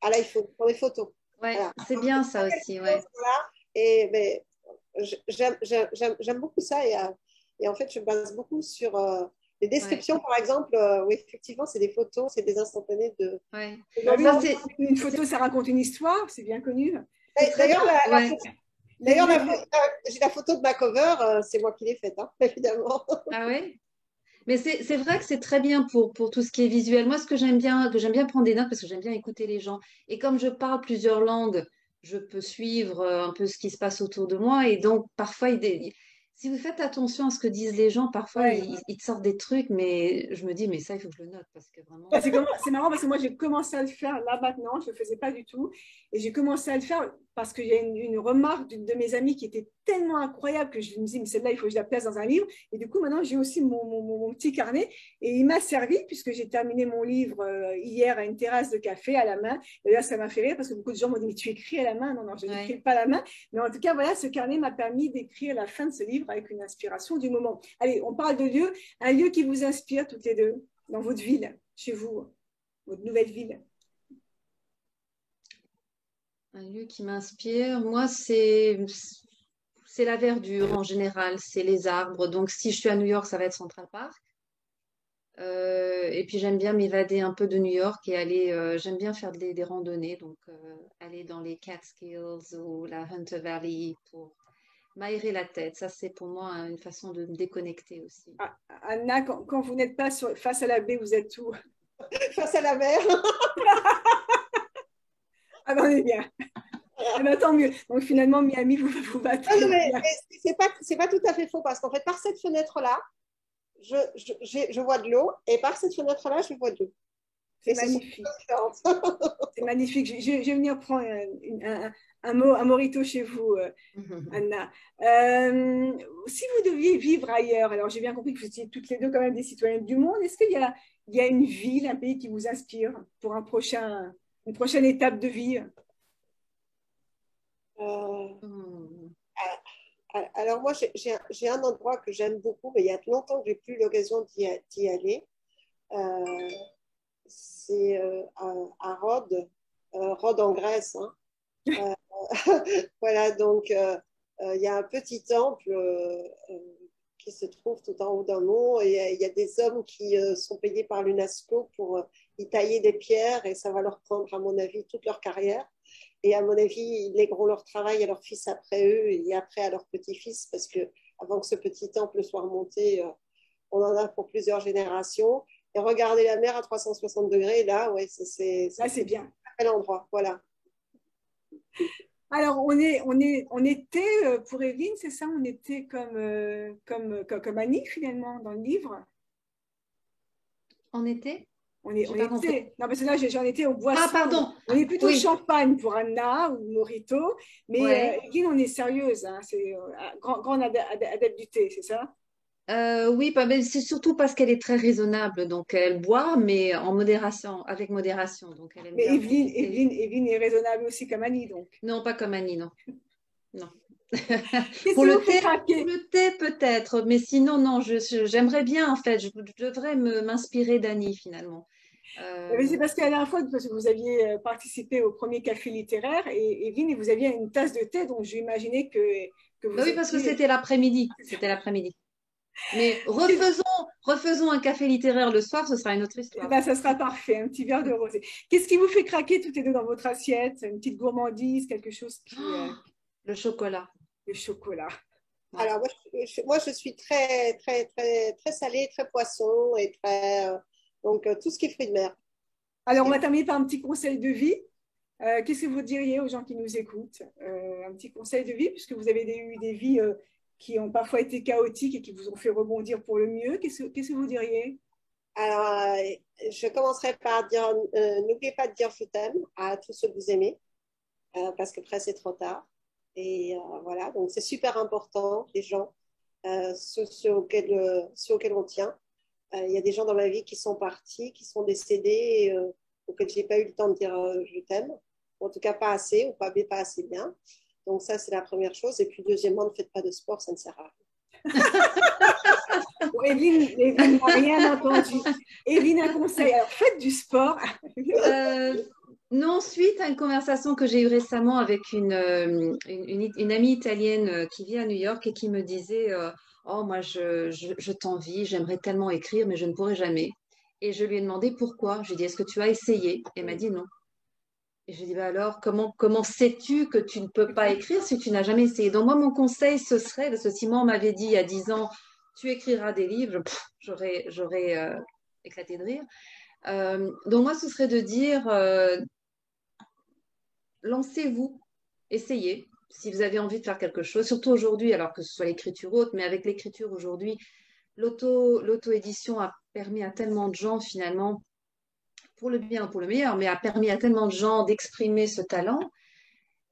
C: à l'iPhone, je prends des photos.
B: ouais,
C: Voilà.
B: c'est bien ça aussi, ouais.
C: Voilà. Et mais, j'aime beaucoup ça et en fait, je base beaucoup sur les
B: Ouais,
C: descriptions, par exemple. Oui, effectivement, c'est des photos, c'est des instantanés
B: ouais.
C: de
A: bah oui,
B: Ça,
C: moments.
A: une photo, ça raconte une histoire, c'est bien connu.
B: c'est très
C: D'ailleurs,
B: bien. Ouais.
C: d'ailleurs, j'ai la photo de ma cover, c'est moi qui l'ai faite, hein, évidemment.
B: Ah ouais? Mais c'est vrai que c'est très bien pour tout ce qui est visuel. Moi, ce que j'aime bien prendre des notes parce que j'aime bien écouter les gens. Et comme je parle plusieurs langues, je peux suivre un peu ce qui se passe autour de moi. Et donc, parfois, si vous faites attention à ce que disent les gens, parfois,
A: Ouais.
B: ils te sortent des trucs, mais je me dis, mais ça, il faut que je le note parce que
A: Bah,
B: vraiment.
A: c'est marrant parce que moi, j'ai commencé à le faire là maintenant, je ne le faisais pas du tout. Et j'ai commencé à le faire parce qu'il y a une remarque d'une de mes amies qui était tellement incroyable que je me dis, mais celle-là, il faut que je la place dans un livre. Et du coup, maintenant, j'ai aussi mon petit carnet. Et il m'a servi puisque j'ai terminé mon livre hier à une terrasse de café à la main. Et là, ça m'a fait rire parce que beaucoup de gens m'ont dit, mais tu écris à la main? Non, non, je n'écris
B: Ouais.
A: pas à la main. Mais en tout cas, voilà, ce carnet m'a permis d'écrire la fin de ce livre avec une inspiration du moment. Allez, on parle de lieu. Un lieu qui vous inspire toutes les deux dans votre ville, chez vous, votre nouvelle ville.
B: Un lieu qui m'inspire, moi, c'est la verdure en général, c'est les arbres. Donc, si je suis à New York, ça va être Central Park. Et puis j'aime bien m'évader un peu de New York et j'aime bien faire des randonnées, donc aller dans les Catskills ou la Hunter Valley pour m'aérer la tête. Ça, c'est pour moi une façon de me déconnecter aussi.
A: Ah, Anna, quand vous n'êtes pas face à la baie, vous êtes où?
C: Face à la mer.
A: Ah ben, on est bien. Ah ben, tant mieux. Donc finalement, Miami vous va
C: Ah,
A: très
C: non, mais
A: bien.
C: c'est pas tout à fait faux parce qu'en fait, par cette fenêtre-là, je vois de l'eau et par cette fenêtre-là, je vois de l'eau.
A: C'est
C: Et ce sont
A: magnifique.
C: deux choses différentes.
A: C'est magnifique. Je vais venir prendre un morito chez vous, Anna. Si vous deviez vivre ailleurs, alors j'ai bien compris que vous étiez toutes les deux quand même des citoyennes du monde, est-ce qu'il y a une ville, un pays qui vous inspire pour une prochaine étape de vie?
C: Euh,
B: Hmm.
C: alors moi, j'ai un endroit que j'aime beaucoup, mais il y a longtemps que j'ai plus l'occasion d'y aller. Euh, c'est à Rhodes, Rhodes en Grèce, hein. Euh, voilà, donc il y a un petit temple qui se trouve tout en haut d'un mont et il y a des hommes qui sont payés par l'UNESCO pour y tailler des pierres et ça va leur prendre, à mon avis, toute leur carrière. Et à mon avis, ils légueront leur travail à leurs fils après eux et après à leurs petits-fils parce que avant que ce petit temple soit remonté, on en a pour plusieurs générations. Et regarder la mer à 360 degrés, là, ouais,
A: Là, c'est bien.
C: un bel endroit. Voilà.
A: Alors, on était, pour Evelyne, c'est ça, on était comme Annie, finalement, dans le livre.
B: En été?
A: On
B: J'ai pas compris.
A: était, non, parce que là, j'en étais aux
B: Ah,
A: boissons.
B: pardon.
A: On est plutôt
B: Oui,
A: champagne pour Anna ou Morito, mais
B: ouais.
A: Evelyne, on est sérieuse, hein, c'est grand adepte du thé, c'est ça?
B: Oui, mais c'est surtout parce qu'elle est très raisonnable. Donc, elle boit, mais en modération, avec modération. Donc, elle aime
A: Mais
B: bien profiter.
A: Evelyne est raisonnable aussi comme Annie, donc.
B: Non, pas comme Annie, non. Non.
A: Qu'est-ce
B: Pour
A: qui vous
B: le
A: fait
B: thé, pour
A: craquer?
B: le thé peut-être, mais sinon, non, j'aimerais bien, en fait. Je devrais m'inspirer d'Annie, finalement.
A: Mais c'est
B: Euh,
A: parce qu'à la dernière fois, parce que vous aviez participé au premier café littéraire, et Evelyne, et vous aviez une tasse de thé, donc j'ai imaginé que
B: bah
A: vous
B: oui, parce que
A: étiez.
B: c'était l'après-midi. C'était l'après-midi. Mais refaisons un café littéraire le soir, ce sera une autre
A: Eh
B: histoire.
A: ben, ça sera parfait, un petit verre de rosé. Qu'est-ce qui vous fait craquer toutes les deux dans votre assiette? Une petite gourmandise, quelque chose qui...
B: Oh, le chocolat.
A: le chocolat.
B: Ouais.
C: Alors, moi, je suis très, très, très, très salée, très poisson et très. Donc, tout ce qui est fruits de mer.
A: Alors, on va terminer par un petit conseil de vie. Qu'est-ce que vous diriez aux gens qui nous écoutent? Un petit conseil de vie, puisque vous avez eu des vies qui ont parfois été chaotiques et qui vous ont fait rebondir pour le mieux. Qu'est-ce que vous diriez?
C: Alors, je commencerai par dire n'oubliez pas de dire je t'aime à tous ceux que vous aimez, parce qu'après, c'est trop tard. Et voilà, donc c'est super important, les gens, ceux auxquels on tient. Il y a des gens dans ma vie qui sont partis, qui sont décédés, auxquels je n'ai pas eu le temps de dire je t'aime. En tout cas, pas assez, ou pas assez bien. Donc ça, c'est la première chose. Et puis, deuxièmement, ne faites pas de sport, ça ne sert à rien.
A: Bon, Evelyne n'a rien entendu. Evelyne, un conseil. Alors, faites du sport.
B: Non, suite à une conversation que j'ai eue récemment avec une amie italienne qui vit à New York et qui me disait oh, moi, je t'envie, j'aimerais tellement écrire, mais je ne pourrai jamais. Et je lui ai demandé pourquoi. Je lui ai dit, est-ce que tu as essayé? Elle m'a dit non. Et je lui ai dit, bah alors, comment sais-tu que tu ne peux pas écrire si tu n'as jamais essayé? Donc, moi, mon conseil, ce serait, parce que si moi, on m'avait dit il y a 10 ans, tu écriras des livres, j'aurais éclaté de rire. Donc, moi, ce serait de dire, lancez-vous, essayez. Si vous avez envie de faire quelque chose, surtout aujourd'hui, alors que ce soit l'écriture haute, mais avec l'écriture aujourd'hui, l'auto-édition a permis à tellement de gens, finalement, pour le bien ou pour le meilleur, mais a permis à tellement de gens d'exprimer ce talent.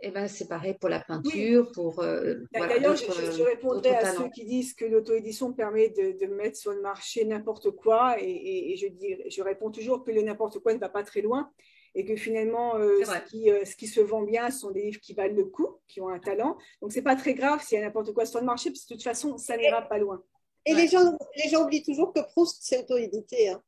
B: Et ben, c'est pareil pour la
A: Oui,
B: peinture, pour voilà,
A: d'ailleurs, je répondrai
B: d'autres
A: à ceux
B: talents.
A: qui disent que l'auto-édition permet de mettre sur le marché n'importe quoi. Et je réponds toujours que le n'importe quoi ne va pas très loin. Et que finalement,
B: C'est vrai.
A: ce qui se vend bien, ce sont des livres qui valent le coup, qui ont un talent. Donc, ce n'est pas très grave s'il y a n'importe quoi sur le marché, parce que de toute façon, ça n'ira pas loin.
C: Et
B: Ouais.
C: les gens oublient toujours que Proust s'est auto-édité. Hein.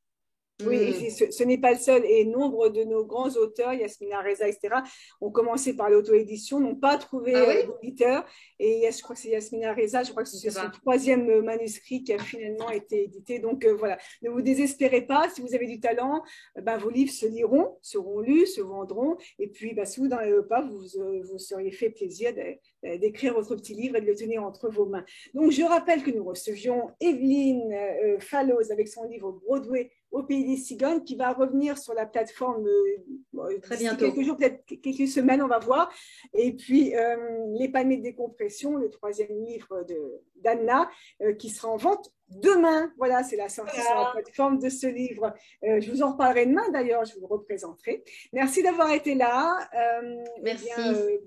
A: Oui,
B: Hmm.
A: et ce n'est pas le seul. Et nombre de nos grands auteurs, Yasmina Reza, etc., ont commencé par l'auto-édition, n'ont pas
B: Ah
A: trouvé
B: oui?
A: d'éditeur. Et je crois que c'est Yasmina Reza, je crois que
B: Je ne
A: c'est
B: sais
A: son
B: pas.
A: troisième manuscrit qui a finalement été édité. Donc voilà, ne vous désespérez pas. Si vous avez du talent, ben, vos livres se liront, seront lus, se vendront. Et puis, ben, si vous n'en avez pas, vous seriez fait plaisir d'écrire votre petit livre et de le tenir entre vos mains. Donc, je rappelle que nous recevions Evelyne Fallows avec son livre Broadway au pays des cigognes, qui va revenir sur la plateforme
B: Très
A: d'ici
B: bientôt.
A: quelques jours, peut-être quelques semaines, on va voir. Et puis, Les palmiers de décompression, le troisième livre d'Anna, qui sera en vente demain. Voilà, c'est la sortie sur la
C: Voilà.
A: plateforme de ce livre. Je vous en reparlerai demain, d'ailleurs, je vous le représenterai. Merci d'avoir été là.
B: Merci.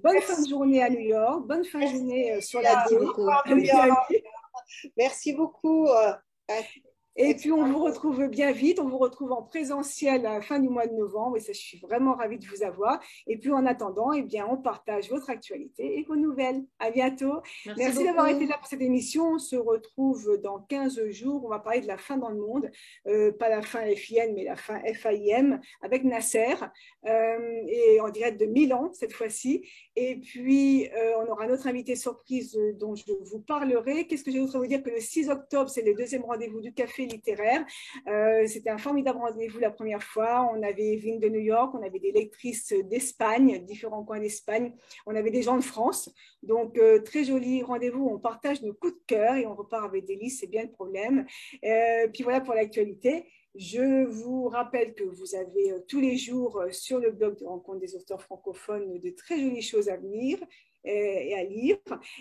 A: Bonne fin de
C: Merci,
A: journée à New York, bonne fin de
C: merci,
A: journée sur la
B: Merci
A: côte.
C: au
B: beaucoup.
C: revoir, New York. Merci beaucoup.
A: Et puis, on vous
C: Excellent.
A: retrouve bien vite. On vous retrouve en présentiel à la fin du mois de novembre. Et ça, je suis vraiment ravie de vous avoir. Et puis, en attendant, eh bien, on partage votre actualité et vos nouvelles. À bientôt.
B: Merci
A: Merci d'avoir été
B: beaucoup.
A: là pour cette émission. On se retrouve dans 15 jours. On va parler de la fin dans le monde. Pas la fin FIN, mais la fin FAIM avec Nasser. Et en direct de Milan, cette fois-ci. Et puis, on aura notre invité surprise dont je vous parlerai. Qu'est-ce que j'ai d'autre à vous dire? Que le 6 octobre, c'est le deuxième rendez-vous du café littéraire. C'était un formidable rendez-vous la première fois. On avait Evelyne de New York, on avait des lectrices d'Espagne, différents coins d'Espagne. On avait des gens de France. Donc, très joli rendez-vous. On partage nos coups de cœur et on repart avec des listes, c'est bien le problème. Puis voilà pour l'actualité. Je vous rappelle que vous avez tous les jours sur le blog de Rencontre des auteurs francophones de très jolies choses à venir et à lire,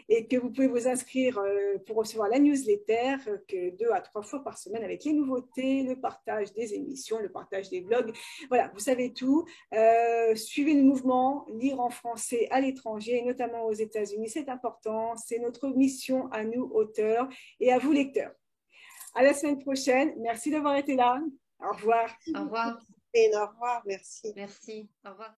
A: et que vous pouvez vous inscrire pour recevoir la newsletter que 2 à 3 fois par semaine avec les nouveautés, le partage des émissions, le partage des blogs. Voilà, vous savez tout. Suivez le mouvement, lire en français à l'étranger, notamment aux États-Unis, c'est important. C'est notre mission à nous, auteurs, et à vous, lecteurs. À la semaine prochaine. Merci d'avoir été là. Au revoir.
B: Au revoir.
C: Et au revoir, merci.
B: Merci. Au revoir.